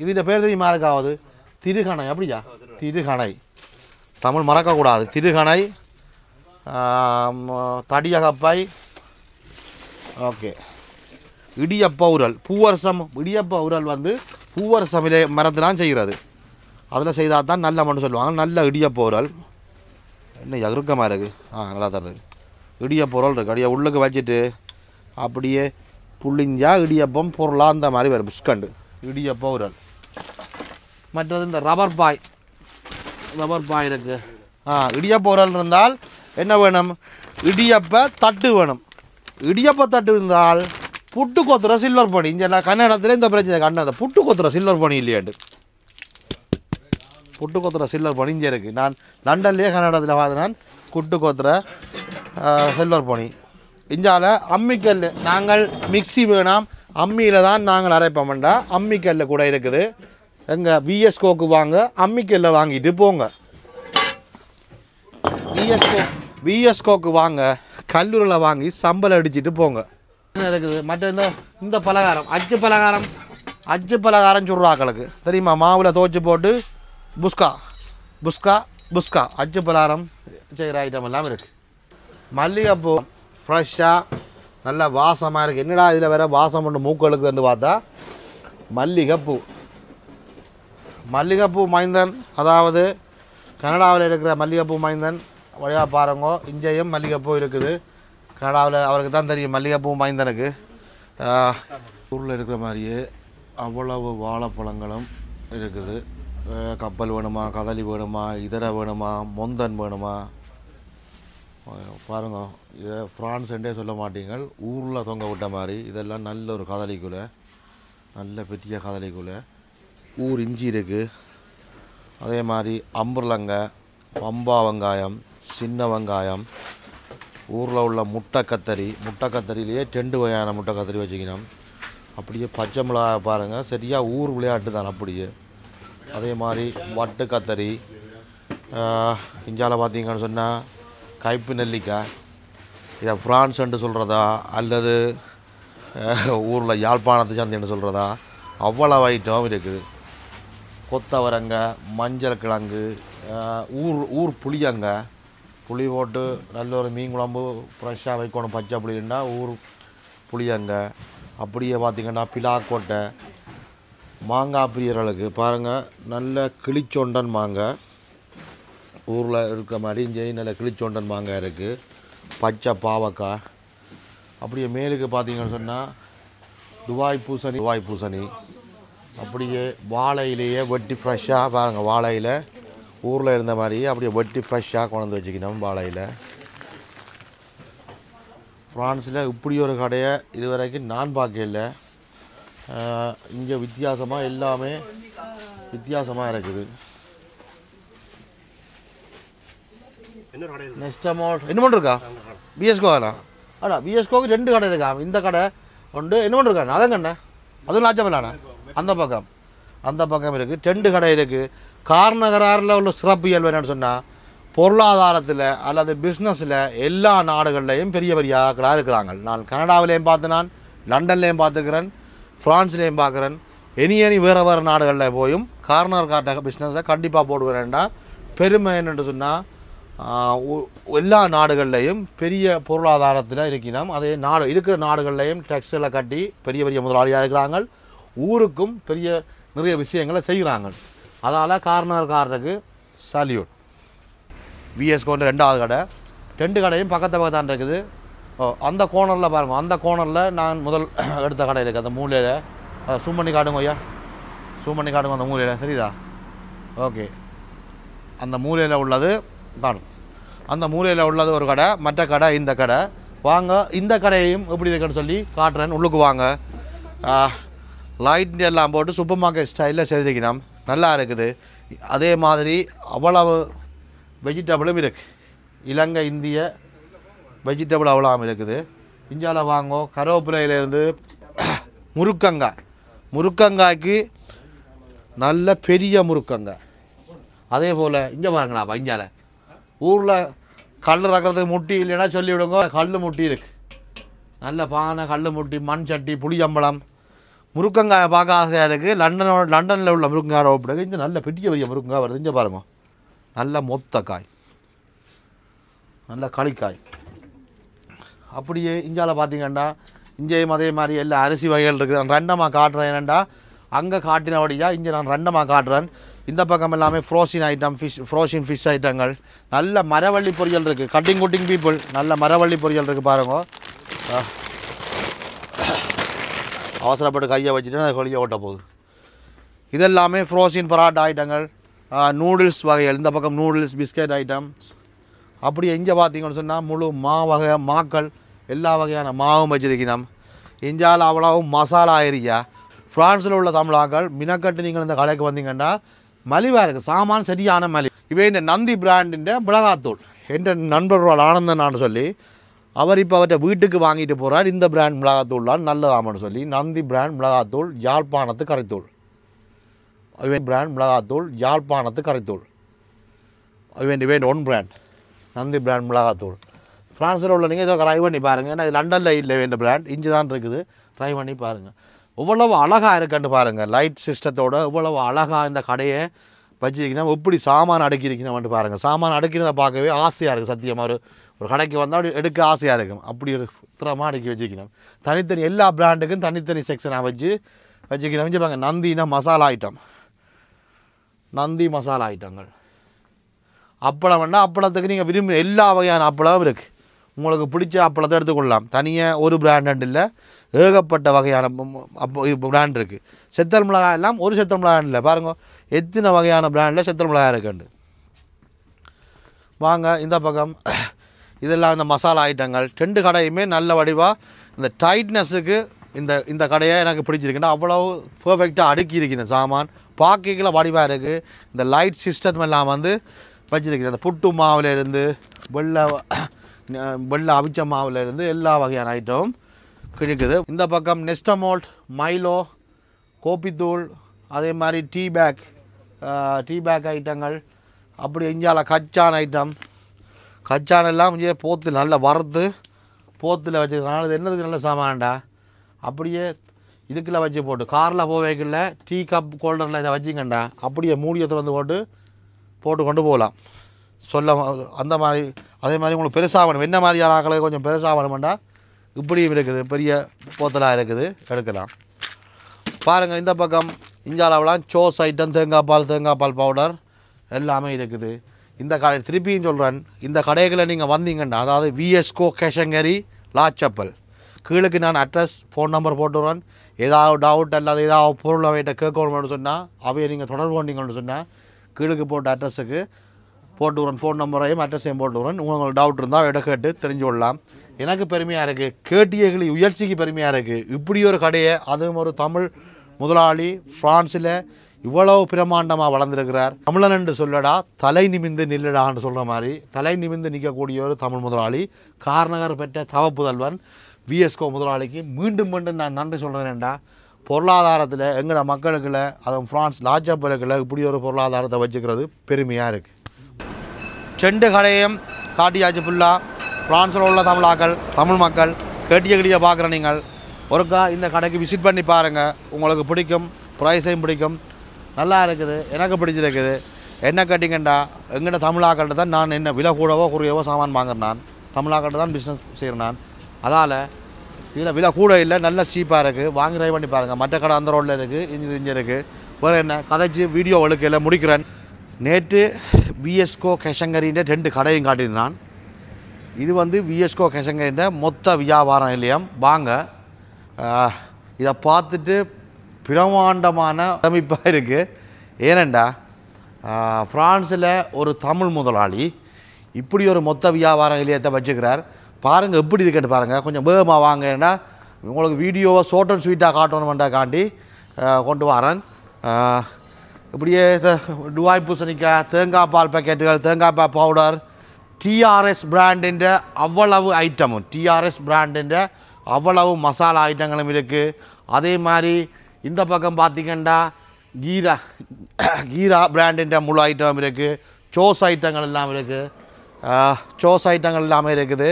இதுன்ற பேர் தெரியுமா இருக்காவது? திருகணை. அப்படியா? திருகணை. தமிழ் மறக்கக்கூடாது. திருகணை, தடியகப்பாய். ஓகே. இடியப்ப உரல், பூவரசம். இடியப்ப உரல் வந்து பூவரசம் மரத்திலாம் செய்கிறது. அதில் செய்தால் தான் நல்ல மண்ணு சொல்லுவாங்க. நல்ல இடியப்ப உரல். என்ன இறுக்கமாக இருக்குது? நல்லா தான் இருக்குது. இடியப்ப உரல் இருக்குது. அடியை உள்ளுக்கு வச்சுட்டு அப்படியே புள்ளிஞ்சா இடியப்பம் பொருளாக அந்த மாதிரி வரும். புஷ்கண்டு இடியப்ப உரல். மற்றது இந்த ரப்பர் பாய். ரப்பர் பாய் இருக்குது. இடியப்ப உரல் இருந்தால் என்ன வேணும்? இடியப்ப தட்டு வேணும். இடியப்ப தட்டு இருந்தால் புட்டு கொத்துற சில்வர் பணி. இங்கே கன்னடத்தில் இந்த பிரச்சனை. கன்னடம் புட்டு கொத்துற சில்வர் பணி இல்லையாண்டு. புட்டு கொத்துற சில்வர் பணி இங்கே இருக்குது. நான் லண்டன்லேயே கன்னடத்தில் பார்த்தேன். புட்டு கொத்துற சில்வர் பணி. இஞ்சால அம்மிக்கல். நாங்கள் மிக்சி வேணாம், அம்மியில் தான் நாங்கள் அரைப்போம்டா. அம்மிக்கல்ல கூட இருக்குது. எங்கள் விஎஸ்கோக்கு வாங்க, அம்மிக்கல்ல வாங்கிட்டு போங்க. விஎஸ்கோக்கு வாங்க, கல்லூரில் வாங்கி சம்பளம் அடிச்சுட்டு போங்க. என்ன இருக்குது? மற்ற இந்த பலகாரம், அச்சு பலகாரம் சுடுறாக்களுக்கு தெரியுமா? மாவில் துவச்சி போட்டு புஸ்கா அச்சு பலகாரம் செய்கிற ஐட்டம் எல்லாம் இருக்குது. மல்லிகைப்பூ ஃப்ரெஷ்ஷாக நல்லா வாசமாக இருக்குது. என்னடா இதில் வேறு வாசம் பண்ணு மூக்களுக்குன்னு பார்த்தா மல்லிகைப்பூ மைந்தன். அதாவது கனடாவில் இருக்கிற மல்லிகைப்பூ மைந்தன் வழியாக பாருங்கோ. இங்கேயும் மல்லிகைப்பூ இருக்குது. கனடாவில் அவருக்கு தான் தெரியும் மல்லிகைப்பூ மைந்தனுக்கு. ஊரில் இருக்கிற மாதிரியே அவ்வளவு வாழைப்பழங்களும் இருக்குது. கப்பல் வேணுமா, கதலி வேணுமா, இதர வேணுமா, மொந்தன் வேணுமா பாருங்க. இதை ஃப்ரான்ஸ்ன்றே சொல்ல மாட்டீங்கள், ஊரில் தொங்க விட்ட மாதிரி. இதெல்லாம் நல்ல ஒரு கதலிக்குலை, நல்ல பெரிய கதலிக்குலை. ஊர் இஞ்சி இருக்குது. அதே மாதிரி அம்புர்லங்க, பம்பா வெங்காயம், சின்ன வெங்காயம், ஊரில் உள்ள முட்டைக்கத்தரிலேயே 2 வகையான முட்டைக்கத்தரி வச்சுக்கணும். அப்படியே பச்சை மிளகாய் பாருங்கள், சரியாக ஊர் விளையாட்டு தான் அப்படியே. அதே மாதிரி வட்டு கத்தரி. இந்தியாவில் பார்த்தீங்கன்னு சொன்னால் கைப்பு நெல்லிக்காய். இதை ஃப்ரான்ஸ்ன்னு சொல்கிறதா அல்லது ஊரில் யாழ்ப்பாணத்து சந்தைன்னு சொல்கிறதா, அவ்வளோ ஐட்டம் இருக்குது. கொத்தவரங்க, மஞ்சள் கிழங்கு, ஊர் புளியங்க. புளி போட்டு நல்ல ஒரு மீன் குழம்பு ஃப்ரெஷ்ஷாக வைக்கணும். பச்சை புளின்னா ஊர் புளியங்க. அப்படியே பார்த்திங்கன்னா பிலாக்கோட்டை. மாங்காய் பிரியர்களுக்கு பாருங்கள், நல்ல கிளிச்சொண்டன் மாங்காய். ஊரில் இருக்கிற மாதிரி இங்கே நல்ல கிளிச்சொண்டன் மாங்காய் இருக்குது. பச்சை பாவக்காய். அப்படியே மேலுக்கு பார்த்திங்கன்னு சொன்னால் துபாய் பூசணி. அப்படியே வாழையிலேயே வெட்டி ஃப்ரெஷ்ஷாக பாருங்கள். வாழையில் ஊரில் இருந்த மாதிரி அப்படியே வெட்டி ஃப்ரெஷ்ஷாக கொண்டு வச்சுக்கணும். வாழையில் ஃப்ரான்ஸில் இப்படி ஒரு கடையை இது வரைக்கும் நான் பார்க்கல. இங்கே வித்தியாசமாக எல்லாமே வித்தியாசமாக இருக்குது. நெக்ஸ்ட் அமௌண்ட் என்ன இருக்கா? பிஎஸ்கோ தானா? பிஎஸ்கோக்கு 2 கடை இருக்கா. இந்த கடை உண்டு. என்ன இருக்காண்ணா? அதங்கண்ணே அதுவும் லாச்சப்பலாண்ணா. அந்த பக்கம் இருக்குது. 2 கடை இருக்குது. கார்நகரில் உள்ள சிறப்பு இயல்பு என்னென்னு சொன்னால், பொருளாதாரத்தில் அல்லது பிஸ்னஸில் எல்லா நாடுகள்லேயும் பெரிய ஆட்களாக இருக்கிறாங்க. நான் கனடாவிலேயும் பார்த்து, நான் லண்டன்லேயும் பார்த்துக்கிறேன், ஃப்ரான்ஸ்லேயும் பார்க்குறேன். இனி வேறு நாடுகளில் போயும் கார்னர் காட்ட பிஸ்னஸை கண்டிப்பாக போடுவேன்டா. பெருமை என்னென்று சொன்னால், எல்லா நாடுகள்லேயும் பெரிய பொருளாதாரத்தில் இருக்கணும். அதே இருக்கிற நாடுகள்லேயும் டெக்ஸ்டைலை கட்டி பெரிய முதலாளியாக இருக்கிறாங்க. ஊருக்கும் நிறைய விஷயங்களை செய்கிறாங்க. அதால் கார்னருக்கு சல்யூட். விஎஸ்கோன்ற 2வது கடை. 2 கடையும் பக்கத்து தான் இருக்குது. அந்த கோனரில் பாருங்கள். அந்த கோனரில் நான் முதல் எடுத்த கடை இருக்குது. அந்த மூலையில் ஜூம் பண்ணி காட்டுங்க ஐயா. அந்த மூலையில் சரிதா? ஓகே. அந்த மூலையில் உள்ளது தான். அந்த மூலையில் உள்ளது ஒரு கடை. மற்ற கடை இந்த கடை. வாங்க, இந்த கடையையும் எப்படி இருக்குன்னு சொல்லி காட்டுறேன். உள்ளுக்கு வாங்க. லைட் எல்லாம் போட்டு சூப்பர் மார்க்கெட் ஸ்டைலில் செய்திருக்கணும். நல்லா இருக்குது. அதே மாதிரி அவ்வளவு வெஜிடபிளும் இருக்குது. இலங்கை இந்திய வெஜிடபிள் அவ்வளோ இருக்குது. இஞ்சால வாங்கோ. கருவேப்பிலையிலேருந்து முருக்கங்காய்க்கு நல்ல பெரிய முருக்கங்காய். அதே போல் இங்கே பாருங்களாப்பா, இஞ்சால ஊரில் கல் ரக்கிறதுக்கு முட்டி இல்லைன்னா சொல்லிவிடுங்க, கல் முட்டி இருக்குது. நல்ல பானை, கல் முட்டி, மண் சட்டி, புளியம்பழம், முருக்கங்காயை பார்க்க ஆசையாக இருக்குது. லண்டனில் உள்ள முருக்கங்காய் ஒப்பிடுங்க. இங்கே நல்ல பெரிய முருக்கங்காய் வருது. இங்கே பாருங்க, நல்ல மொத்த காய், நல்ல களிக்காய். அப்படியே இஞ்சால பார்த்தீங்கன்னா இங்கேயும் அதே மாதிரி எல்லா அரிசி வகைகள் இருக்குது. நான் ரெண்டமாக காட்டுறேன். ஏனெண்டா அங்கே காட்டினபடியாக இங்கே நான் ரெண்டமாக காட்டுறேன். இந்த பக்கம் எல்லாமே ஃப்ரோசின் ஐட்டம், ஃப்ரோசின் ஃபிஷ் ஐட்டங்கள். நல்ல மரவள்ளி பொரியல் இருக்குது. கட்டிங் பீப்புள் நல்ல மரவள்ளி பொரியல் இருக்குது. பாருங்க, அவசரப்பட்டு கையை வச்சுட்டு நான் கொலியை ஓட்ட போகுது. இதெல்லாமே ஃப்ரோசின் பராட்டா ஐட்டங்கள், நூடுல்ஸ் வகைகள். இந்த பக்கம் நூடுல்ஸ், பிஸ்கட் ஐட்டம்ஸ். அப்படியே இங்கே பார்த்தீங்கன்னு சொன்னால் முழு மாக்கள் எல்லா வகையான மாவும் வச்சிருக்கணும். இஞ்சால் அவ்வளவும் மசாலா ஏரியா. ஃப்ரான்ஸில் உள்ள தமிழாக்கள் மினக்கட்டு நீங்கள் இந்த கடைக்கு வந்தீங்கன்னா மலிவாக இருக்குது. சாமான் சரியான மலிவு. இவை இந்த நந்தி பிராண்டிൻ്റെ மிளகாத்தூள். என்ற நண்பர்கள் ஆனந்தனான்னு சொல்லி அவர் இப்போ அவர்கிட்ட வீட்டுக்கு வாங்கிட்டு போகிறார். இந்த பிராண்ட் மிளகாத்தூள்லாம் நல்லதாமன்னு சொல்லி நந்தி பிராண்ட் மிளகாத்தூள், யாழ்ப்பாணத்து கரைத்தூள். இவன் பிராண்ட் மிளகாத்தூள், யாழ்ப்பாணத்து கரைத்தூள். இவன் ஒன் பிராண்ட் நந்தி பிராண்ட் மிளகாத்தூள். ஃப்ரான்ஸில் உள்ள நீங்கள் இதை ட்ரை பண்ணி பாருங்கள். ஏன்னா இது லண்டனில் இல்லை, இந்த பிராண்ட் இஞ்சி தான் இருக்குது. ட்ரை பண்ணி பாருங்கள். எவ்வளவு அழகாக இருக்குன்னு பாருங்கள். லைட் சிஸ்டத்தோடு எவ்வளவு அழகாக இந்த கடையை வச்சுருக்கணும். எப்படி சாமான் அடுக்கியிருக்கணும்னு பாருங்கள். சாமான் அடுக்கிறத பார்க்கவே ஆசையாக இருக்குது. சத்தியமாக ஒரு கடைக்கு வந்தால் அப்படி எடுக்க ஆசையாக இருக்கும். அப்படி ஒரு திறமாக அடுக்கி வச்சுக்கணும். தனித்தனி எல்லா பிராண்டுக்கும் தனித்தனி செக்ஷனாக வச்சுக்கணும். வச்சு பாருங்கள். நந்தினா மசாலா ஐட்டம், நந்தி மசாலா ஐட்டங்கள். அப்பளம் வேண்டாம், அப்பளத்துக்கு நீங்கள் விரும்பி எல்லா வகையான அப்பளமும் இருக்குது. உங்களுக்கு பிடிச்ச அப்பளத்தை எடுத்துக்கொள்ளலாம். தனியாக ஒரு பிராண்ட் இல்லை, ஏகப்பட்ட வகையான பிராண்ட் இருக்குது. செத்தல் மிளகாய் எல்லாம் ஒரு செத்தல் மிளகாய் இல்லை. பாருங்க எத்தனை வகையான பிராண்டில் செத்தல் மிளகாய் இருக்குண்டு. வாங்க இந்த பக்கம். இதெல்லாம் இந்த மசாலா ஐட்டங்கள். 2 கடையுமே நல்ல வடிவாக இந்த டைட்னஸுக்கு இந்த கடையை எனக்கு பிடிச்சிருக்குன்னா அவ்வளோ பர்ஃபெக்டாக அடுக்கி இருக்கிறேன். சாமான் பார்க்கல வடிவாக இருக்குது. இந்த லைட் சிஸ்டம் எல்லாம் வந்து வச்சுருக்கிறேன். அந்த புட்டு மாவுலேருந்து வெள்ளை அவிச்ச மாவுலேருந்து எல்லா வகையான ஐட்டமும் கிடைக்குது. இந்த பக்கம் நெஸ்டமோல்ட், மைலோ, கோப்பித்தூள், அதே மாதிரி டீ பேக் ஐட்டங்கள். அப்படி இஞ்சால கச்சான் ஐட்டம். கச்சான் எல்லாம் இங்கே போத்தில் நல்லா வறுத்து போத்தில் வச்சுருக்கனால இது என்னதுக்கு நல்ல சாமான்டா. அப்படியே இதுக்குள்ளே வச்சு போட்டு காரில் போவேக்கில்ல டீ கப் ஹோல்டரில் இதை வச்சுக்கண்டா. அப்படியே மூடியை திறந்து போட்டு கொண்டு போகலாம். அந்த மாதிரி அதே மாதிரி உங்களுக்கு பெருசாக வேணும். என்ன மாதிரியான ஆக்களுக்கு கொஞ்சம் பெருசாக வேணுமெண்டா இப்படியும் இருக்குது. பெரிய போத்தலாக இருக்குது, எடுக்கலாம். பாருங்கள் இந்த பக்கம் இஞ்சாலாவெலாம் சோஸ் ஐட்டம், தேங்காய் பால் பவுடர் எல்லாமே இருக்குது. இந்த கடை திருப்பியும் சொல்கிறேன், இந்த கடைகளை நீங்கள் வந்தீங்கன்னா அதாவது விஎஸ்கோ கேஷங்கரி லாச்சப்பல் கீழுக்கு நான் அட்ரஸ் ஃபோன் நம்பர் போட்டுறேன். ஏதாவது டவுட் அல்லது ஏதாவது பொருள் அவைகிட்ட கேட்கணும்னு சொன்னால் அவையை நீங்கள் தொடர்பு கொண்டீங்கன்னு சொன்னால் கீழுக்கு போட்ட அட்ரஸுக்கு போட்டுவிட்றேன். ஃபோன் நம்பரையும் அட்ரஸையும் போட்டுவிட்றேன். உங்களுக்கு டவுட் இருந்தால் இடம் கேட்டு தெரிஞ்சு கொள்ளலாம். எனக்கு பெருமையாக இருக்குது. கேட்டியர்களை உயர்ச்சிக்கு பெருமையாக இருக்குது. இப்படி ஒரு கடையை, அதுவும் ஒரு தமிழ் முதலாளி ஃப்ரான்ஸில் இவ்வளவு பிரமாண்டமாக வளர்ந்துருக்கிறார். தமிழன் என்று சொல்லடா தலை நிமிந்து நில்லடான்னு சொல்கிற மாதிரி தலை நிமிந்து நிற்கக்கூடிய ஒரு தமிழ் முதலாளி, கார்நகர் பெற்ற தவப்புதல்வன் விஎஸ்கோ முதலாளிக்கு மீண்டும் நான் நன்றி சொல்கிறேன்டா. பொருளாதாரத்தில் எங்களோட மக்களுக்குள்ள, அதுவும் ஃப்ரான்ஸ் லாச்சப்பலுக்குள்ள இப்படி ஒரு பொருளாதாரத்தை வச்சுக்கிறது பெருமையாக இருக்குது. 2 கடையும் காட்டியாச்சு ஃபுல்லாக. ஃப்ரான்ஸில் உள்ள தமிழ் மக்கள் கேட்டியகிளியை பார்க்குற நீங்கள் ஒருக்கா இந்த கடைக்கு விசிட் பண்ணி பாருங்கள். உங்களுக்கு பிடிக்கும், ப்ரைஸையும் பிடிக்கும். நல்லா இருக்குது, எனக்கு பிடிச்சிருக்குது. என்ன கேட்டிங்கண்டா எங்கிட்ட தமிழாக்கள்கிட்ட தான் நான் என்ன விலை கூடவோ குறையவோ சாமான் வாங்குறேன். நான் தமிழாக்கள்கிட்ட தான் பிஸ்னஸ் செய்கிறேன். நான் அதால் இதில் விலை கூட இல்லை, நல்ல சீப்பாக இருக்குது. வாங்கி ட்ரை பண்ணி பாருங்கள். மற்ற கடை அந்த ரோட்டில் இருக்குது, இங்கே இருக்குது. வேறு என்ன கதைச்சி வீடியோ ஒழுக்கையில் முடிக்கிறேன். நேற்று விஎஸ்கோ கேஷங்கரின்ற 2 கடையும் காட்டியிருந்தான். இது வந்து விஎஸ்கோ கேஷங்கரின்ற மொத்த வியாபாரம் இல்லையாம். வாங்க இதை பார்த்துட்டு பிரமாண்டமான அமைப்பாக இருக்குது. ஏனண்டா ஃப்ரான்ஸில் ஒரு தமிழ் முதலாளி இப்படி ஒரு மொத்த வியாபாரம் நிலையத்தை வச்சுக்கிறார். பாருங்கள் எப்படி இருக்குன்னு பாருங்கள். கொஞ்சம் வேகமாக வாங்கன்னா உங்களுக்கு வீடியோவை ஷார்ட் அண்ட் ஸ்வீட்டாக காட்டணுமெண்டாக்காண்டி கொண்டு வரேன். இப்படியே டுவாய் பூசணிக்காய், தேங்காய் பால் பேக்கெட்டுகள், தேங்காய் பால் பவுடர், டிஆர்எஸ் பிராண்டின் அவ்வளவு ஐட்டமும், டிஆர்எஸ் பிராண்டின் அவ்வளவு மசாலா ஐட்டங்களும் இருக்குது. அதே மாதிரி இந்த பக்கம் பார்த்திங்கன்னா கீரா பிராண்டின் முழு ஐட்டம் இருக்குது. சோஸ் ஐட்டங்கள் எல்லாம் இருக்குது. சோஸ் ஐட்டங்கள் எல்லாமே இருக்குது.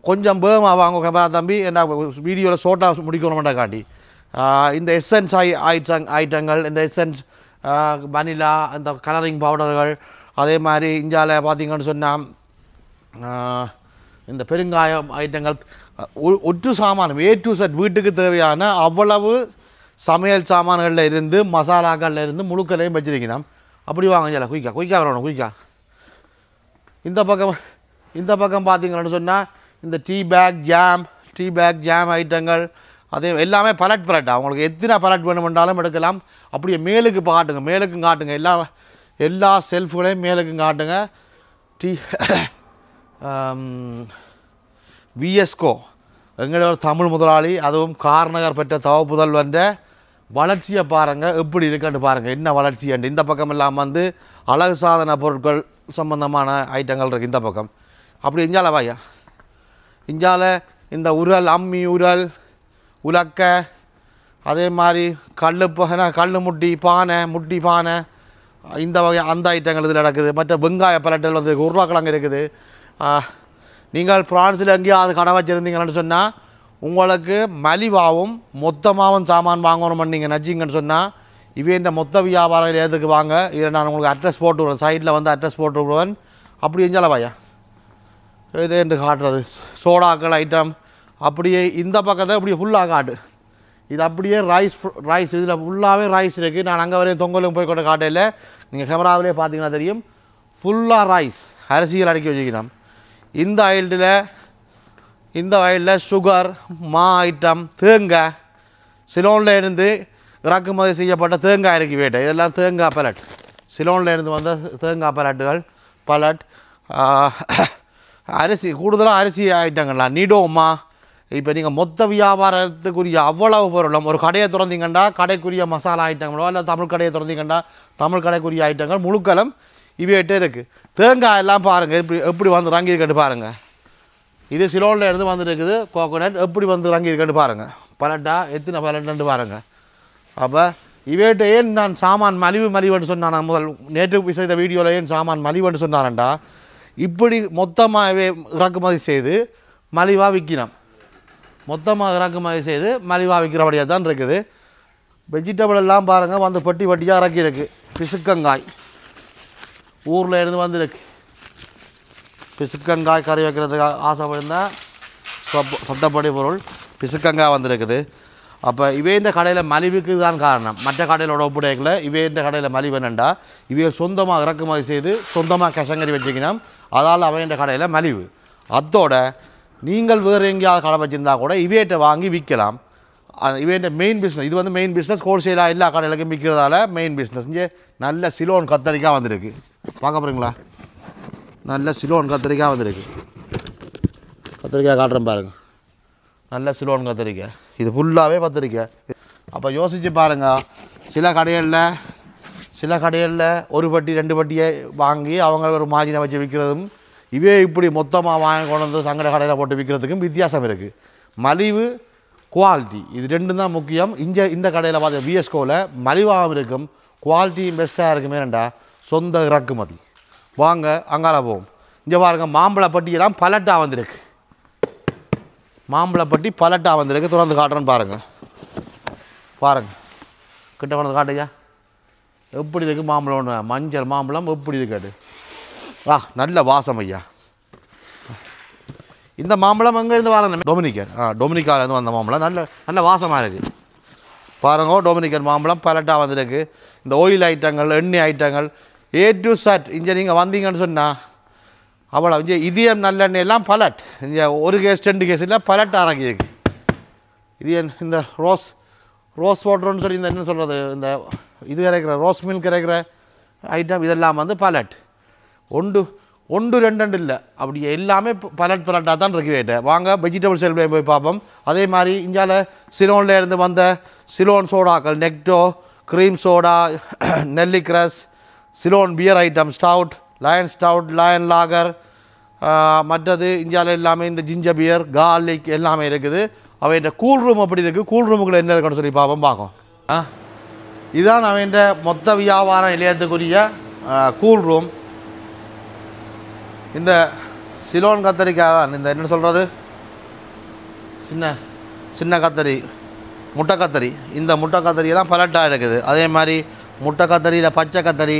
கொஞ்சம் வேகமாக வாங்க கேமரா தம்பி, என்ன வீடியோவில் ஷார்ட்டாக முடிக்கணுமெண்டாக்காண்டி. இந்த எசன்ஸ் ஐட்டங்கள், இந்த எசன்ஸ் வனிலா, இந்த கலரிங் பவுடர்கள், அதே மாதிரி இந்தியாவில் பார்த்திங்கன்னு சொன்னால் இந்த பெருங்காயம் ஐட்டங்கள், ஒற்று சாமானம் A to Z வீட்டுக்கு தேவையான அவ்வளவு சமையல் சாமான்களில் இருந்து மசாலாக்களில் இருந்து முழுக்களையும் வச்சுருக்கணும். அப்படி வாங்க குயிக்கா வரணும் குயிக்கா. இந்த பக்கம் பார்த்திங்கன்னு சொன்னால் இந்த டீ பேக் ஜாம் ஐட்டங்கள், அதே எல்லாமே பலட்டாக அவங்களுக்கு எத்தனை பலட் வேணுமென்றாலும் எடுக்கலாம். அப்படியே மேலுக்கும் காட்டுங்க, எல்லா செல்ஃபுகளையும் மேலுக்கும் காட்டுங்க. விஎஸ்கோ எங்களோட தமிழ் முதலாளி, அதுவும் கார்நகர் பெற்ற தவ புதல்வன்ற வளர்ச்சியை பாருங்கள், எப்படி இருக்குன்னு பாருங்கள், என்ன வளர்ச்சி அண்டு. இந்த பக்கம் எல்லாம் வந்து அழகு சாதன பொருட்கள் சம்பந்தமான ஐட்டங்கள் இருக்குது. இந்த பக்கம் அப்படி இஞ்சால வாயா, இஞ்சால இந்த உரல், அம்மி உரல், உலக்க, அதே மாதிரி கல் முட்டி பானை, இந்த வகை அந்த ஐட்டங்கள் இதில் நடக்குது. மற்ற வெங்காய பலட்டல் வந்து உருளைக்கிழங்கு இருக்குது. நீங்கள் பிரான்ஸில் எங்கேயாவது கடை வச்சுருந்தீங்கன்னு சொன்னால் உங்களுக்கு மலிவாகவும் மொத்தமாகவும் சாமான் வாங்கணும் நீங்கள் நச்சிங்கன்னு சொன்னால் இவே இந்த மொத்த வியாபாரம் எதுக்கு வாங்க. இதில் நான் உங்களுக்கு அட்ரஸ் போட்டு விடுவேன், சைட்டில் வந்து அட்ரஸ் போட்டு விடுவேன். அப்படி எஞ்சாலவாயா இது என்று காட்டுறது சோடாக்கள் ஐட்டம். அப்படியே இந்த பக்கத்தை அப்படியே ஃபுல்லாக காட்டு. இது அப்படியே ரைஸ் இதில் ஃபுல்லாகவே ரைஸ் இருக்குது. நான் அங்கே வரையும் தொங்கலும் போய் கொண்டு காட்டையில் நீங்கள் கேமராவிலே பார்த்தீங்கன்னா தெரியும், ஃபுல்லாக ரைஸ் அரிசிகள் அடுக்கி வச்சுக்கணும். இந்த வயலில் சுகர், மா ஐட்டம், தேங்காய், சிலோனில் இருந்து இறக்குமதி செய்யப்பட்ட தேங்காய் இறக்கி வேட்டை, இதெல்லாம் தேங்காய் பலட், சிலோனில் இருந்து வந்த தேங்காய் பலட், அரிசி, கூடுதலாக அரிசி ஐட்டங்கள்லாம் நீடோமா. இப்போ நீங்கள் மொத்த வியாபாரத்துக்குரிய அவ்வளவு பொருளும் ஒரு கடையை திறந்தீங்கன்னா கடைக்குரிய மசாலா ஐட்டங்களோ இல்லை தமிழ் கடையை திறந்தீங்கன்னா தமிழ் கடைக்குரிய ஐட்டங்கள் முழுக்களும் இவையிட்டே இருக்குது. தேங்காய் எல்லாம் பாருங்கள் எப்படி வந்து ரங்கியிருக்கட்டு பாருங்கள். இது சிலோனில் இருந்து வந்துருக்குது கோகோனட், எப்படி வந்து ரங்கியிருக்கட்டு பாருங்கள். பலட்டா எத்தனை பலட்டுன்னு பாருங்கள். அப்போ இவையிட்ட ஏன் நான் சாமான் மலிவுன்னு சொன்னான். நான் முதல் நேற்று செய்த வீடியோவில் ஏன் சாமான் மலிவுன்னு சொன்னாரண்டா, இப்படி மொத்தமாக இறக்குமதி செய்து மலிவாக விற்கணும். மொத்தமாக இறக்குமதி செய்து மலிவாக விற்கிறபடியாக தான் இருக்குது. வெஜிடபிள் எல்லாம் பாருங்கள் வந்து பட்டியாக இறக்கியிருக்கு. பிசுக்கங்காய் ஊரில் இருந்து வந்துருக்கு. பிசுக்கங்காய் கறி வைக்கிறதுக்கு ஆசைப்படுந்தால் சட்டப்படி பொருள் பிசுக்கங்காய் வந்துருக்குது. அப்போ இவே இந்த கடையில் மலிவுக்கு தான் காரணம். மற்ற கடையிலோட ஒப்புடைக்கல இவே இந்த கடையில் மலிவு என்னண்டா இவைகள் சொந்தமாக இறக்குமதி செய்து சொந்தமாக கஷங்கரி வச்சுக்கணும். அதால் அவை இந்த கடையில் மலிவு. அதோட நீங்கள் வேறு எங்கேயாவது கடை வச்சுருந்தா கூட இவேட்டை வாங்கி விற்கலாம். இவேண்ட மெயின் பிஸ்னஸ் இது வந்து மெயின் பிஸ்னஸ். ஹோல்சேலாக எல்லா கடையிலுக்கும் விற்கிறதால மெயின் பிஸ்னஸ். இங்கே நல்ல சிலோன் கத்தரிக்காய் வந்திருக்கு, பார்க்க போகிறீங்களா? நல்ல சிலோன் கத்தரிக்காய் வந்திருக்கு. கத்திரிக்காய் காட்டுறேன் பாருங்கள், நல்ல சிலோன் கத்திரிக்காய். இது ஃபுல்லாகவே கத்திரிக்காய். அப்போ யோசித்து பாருங்கள், சில கடைகளில் ஒரு பட்டி 2 பட்டியை வாங்கி அவங்க ஒரு மார்ஜினை வச்சு விற்கிறதும் இவே இப்படி மொத்தமாக வாங்கி கொண்டு வந்து தங்கட கடையில் போட்டு விற்கிறதுக்கும் வித்தியாசம் இருக்குது. மலிவு, குவாலிட்டி, இது ரெண்டும் தான் முக்கியம். இந்த கடையில் பார்த்த விஎஸ்கோவில் மலிவாகவும் இருக்கும், குவாலிட்டியும் பெஸ்ட்டாக இருக்குமே. ரெண்டா சொந்த இறக்குமதி. வாங்க அங்கால போவோம். இங்கே பாருங்கள், மாம்பழப்பட்டியெல்லாம் பலட்டாக வந்திருக்கு. மாம்பழப்பட்டி பலட்டாக வந்திருக்கு. தொடர்ந்து காட்டுறேன்னு பாருங்கள். கிட்ட கொண்டு காட்டுயா எப்படி இருக்குது மாம்பழம். மஞ்சள் மாம்பழம் எப்படி இருக்காது. நல்ல வாசம் ஐயா. இந்த மாம்பழம் எங்கேருந்து வரணும்? டொமினிக்காவிலேருந்து வந்த மாம்பழம். நல்ல வாசமாக இருக்குது பாருங்க. டொமினிக்கன் மாம்பழம் பலட்டாக வந்திருக்கு. இந்த ஆயில் ஐட்டங்கள், எண்ணெய் ஐட்டங்கள் A to Z. இங்கே நீங்கள் வந்தீங்கன்னு சொன்னால் அவ்வளோ இங்கே இதயம் நல்லெண்ணெய் எல்லாம் பலட். இங்கே 1 கேஸ் 2 கேஸ் இல்லை பலட் ஆரம்பிக்கு. இது இந்த ரோஸ் வாட்டர்னு சொல்லி இந்த என்ன சொல்கிறது, இந்த இது கிடைக்கிற ரோஸ் மில்க் கிடைக்கிற ஐட்டம் இதெல்லாம் வந்து பலட். ஒன்று ரெண்டு இல்லை, அப்படி எல்லாமே பலட்டாக தான் இருக்கு ரேட்டு. வாங்க வெஜிடபிள் சேல் போய் பார்ப்போம். அதே மாதிரி இந்தியாவில் சிலோனில் இருந்து வந்த சிலோன் சோடாக்கள், நெக்டோ, க்ரீம் சோடா, நெல்லிக்ரஸ், Ceylon beer item, stout, Lion stout, Lion lager, மற்றது இந்தியாவில் எல்லாமே இந்த ஜிஞ்சர் பியர், கார்லிக் எல்லாமே இருக்குது. அவை இந்த கூல் ரூம் அப்படி இருக்குது. கூல் ரூமுக்குள்ள என்ன இருக்குன்னு சொல்லி பார்ப்போம். இதுதான் அவன் மொத்த வியாபார நிலையத்துக்குரிய கூல் ரூம். இந்த சிலோன் கத்தரிக்காய் தான் இந்த என்ன சொல்கிறது, சின்ன கத்தரி, முட்டை கத்தரி. இந்த முட்டை கத்தரியெல்லாம் பலட்டாக இருக்குது. அதே மாதிரி முட்டை கத்தரியில் பச்சை கத்தரி,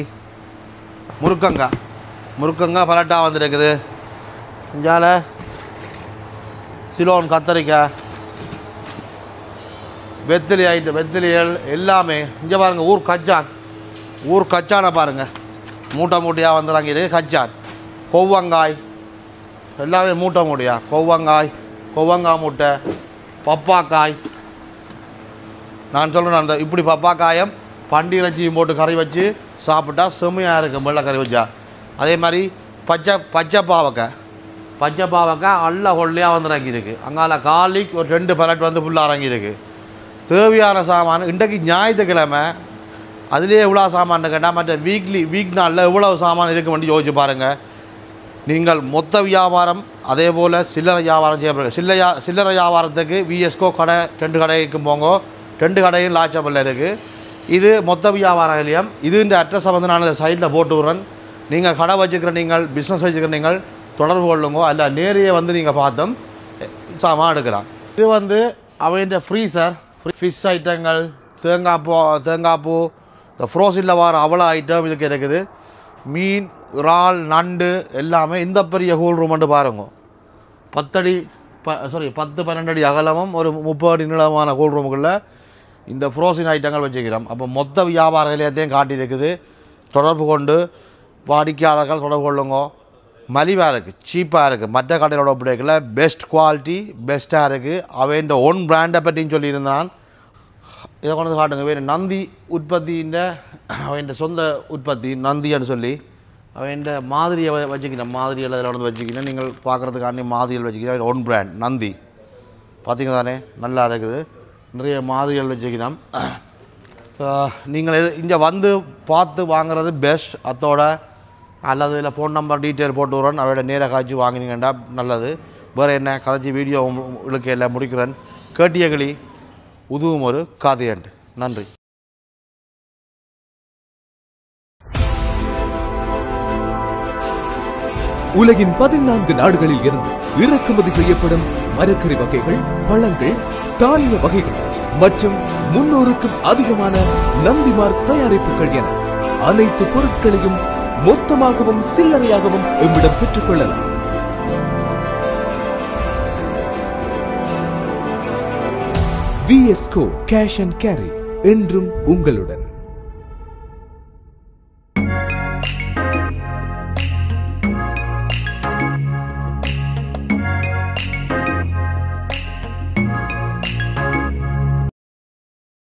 முருக்கங்காய் பலட்டாக வந்துருக்குது. இஞ்சால சிலோன் கத்தரிக்காய், வெத்திலியல் எல்லாமே. இங்கே பாருங்கள், ஊர் கச்சானை பாருங்கள், மூட்டையாக வந்துடுறாங்க. இது கச்சான். கொவ்வங்காய் எல்லாமே மூட்டையாக, கொவ்வங்காய் மூட்டை, பப்பாக்காய். நான் சொல்கிறேன், அந்த இப்படி பப்பாக்காயம் பண்டி இறைச்சியும் போட்டு கறி வச்சு சாப்பிட்டா செம்மையாக இருக்கும், வெள்ளை கறி வச்சா. அதே மாதிரி பச்சை பாவக்காய் அல்ல கொள்ளையாக வந்து இறங்கியிருக்கு. அங்கால கார்லிக் ஒரு 2 பலட் வந்து ஃபுல்லாக இறங்கியிருக்கு. தேவையான சாமான் இன்றைக்கு ஞாயிற்றுக்கிழமை அதுலேயே எவ்வளோ சாமான் கேட்டால் மற்ற வீக் நாளில் எவ்வளோ சாமான் இருக்க வேண்டி யோசிச்சு பாருங்கள். நீங்கள் மொத்த வியாபாரம் அதே போல் சில்லறை வியாபாரம் செய்யப்படுங்க. சில்லறை வியாபாரத்துக்கு விஎஸ்கோ கடை 2 கடைக்கும் போங்க. 2 கடையும் லாச்சபல்ல இருக்குது. இது மொத்த வியாபார நிலையம். இதுன்ற அட்ரஸை வந்து நான் சைடில் போட்டு விட்றேன். நீங்கள் கடை வச்சுக்கிற நீங்கள் பிஸ்னஸ் வச்சுக்கிற நீங்கள் தொடர்பு கொள்ளுங்க. அல்ல நேரையே வந்து நீங்கள் பார்த்தோம் சாமான் எடுக்கலாம். இது வந்து அவைன்ற ஃப்ரீசர், ஃபிஷ் ஐட்டங்கள், தேங்காய் பூ, இந்த ஃப்ரோசினில் வர அவ்வளோ ஐட்டம் இதுக்கு இருக்குது. மீன், இறால், நண்டு எல்லாமே. இந்த பெரிய கூல் ரூம் பாருங்க, 10-12 அடி அகலமும் ஒரு 30 அடி நீளமான கூல் ரூமுக்குள்ளே இந்த ஃப்ரோசின் ஐட்டங்கள் வச்சுக்கிறோம். அப்போ மொத்த வியாபார நிலையத்தையும் காட்டியிருக்குது. தொடர்பு கொண்டு வாடிக்கையாளர்கள் தொடர்பு கொள்ளுங்க. மலிவாக இருக்குது, சீப்பாக இருக்குது. மற்ற கடையோட ஒப்படைக்கல பெஸ்ட் குவாலிட்டி, பெஸ்ட்டாக இருக்குது. அவன் ஓன் பிராண்டை பற்றியும் சொல்லியிருந்தான். இதை கொண்டு வந்து காட்டுங்க. வேறு நந்தி உற்பத்தியின் அவன் சொந்த உற்பத்தி நந்தின்னு சொல்லி அவன் மாதிரியை வச்சுக்கணும். மாதிரியில் அதில் வந்து வச்சுக்கணும். நீங்கள் பார்க்குறதுக்காண்டி மாதிரிகள் வச்சுக்கணும். ஓன் பிராண்ட் நந்தி பார்த்திங்க தானே, நல்லா இருக்குது. நிறைய மாதிரிகள் வச்சுக்கணும். நீங்கள் இங்கே வந்து பார்த்து வாங்குறது பெஸ்ட். அத்தோட அல்லது இதில் ஃபோன் நம்பர் டீட்டெயில் போட்டு விட்றேன். அவரோட நேராக காய்ச்சி வாங்கினீங்கண்டா நல்லது. வேறு என்ன கதைச்சி வீடியோ உங்களுக்கு எல்லாம் முடிக்கிறேன். கேட்டியகளி உதவும் ஒரு காதையண்டு. நன்றி. உலகின் 14 நாடுகளில் இருந்து இறக்குமதி செய்யப்படும் மரக்கறி வகைகள், பழங்கள், தானிய வகைகள் மற்றும் 300க்கும் அதிகமான நந்திமார் தயாரிப்புகள் என அனைத்து பொருட்களையும் மொத்தமாகவும் சில்லறையாகவும் எம்மிடம் பெற்றுக் கொள்ளலாம். விஎஸ்கோ கேஷ் அண்ட் கேரி என்றும் உங்களுடன்.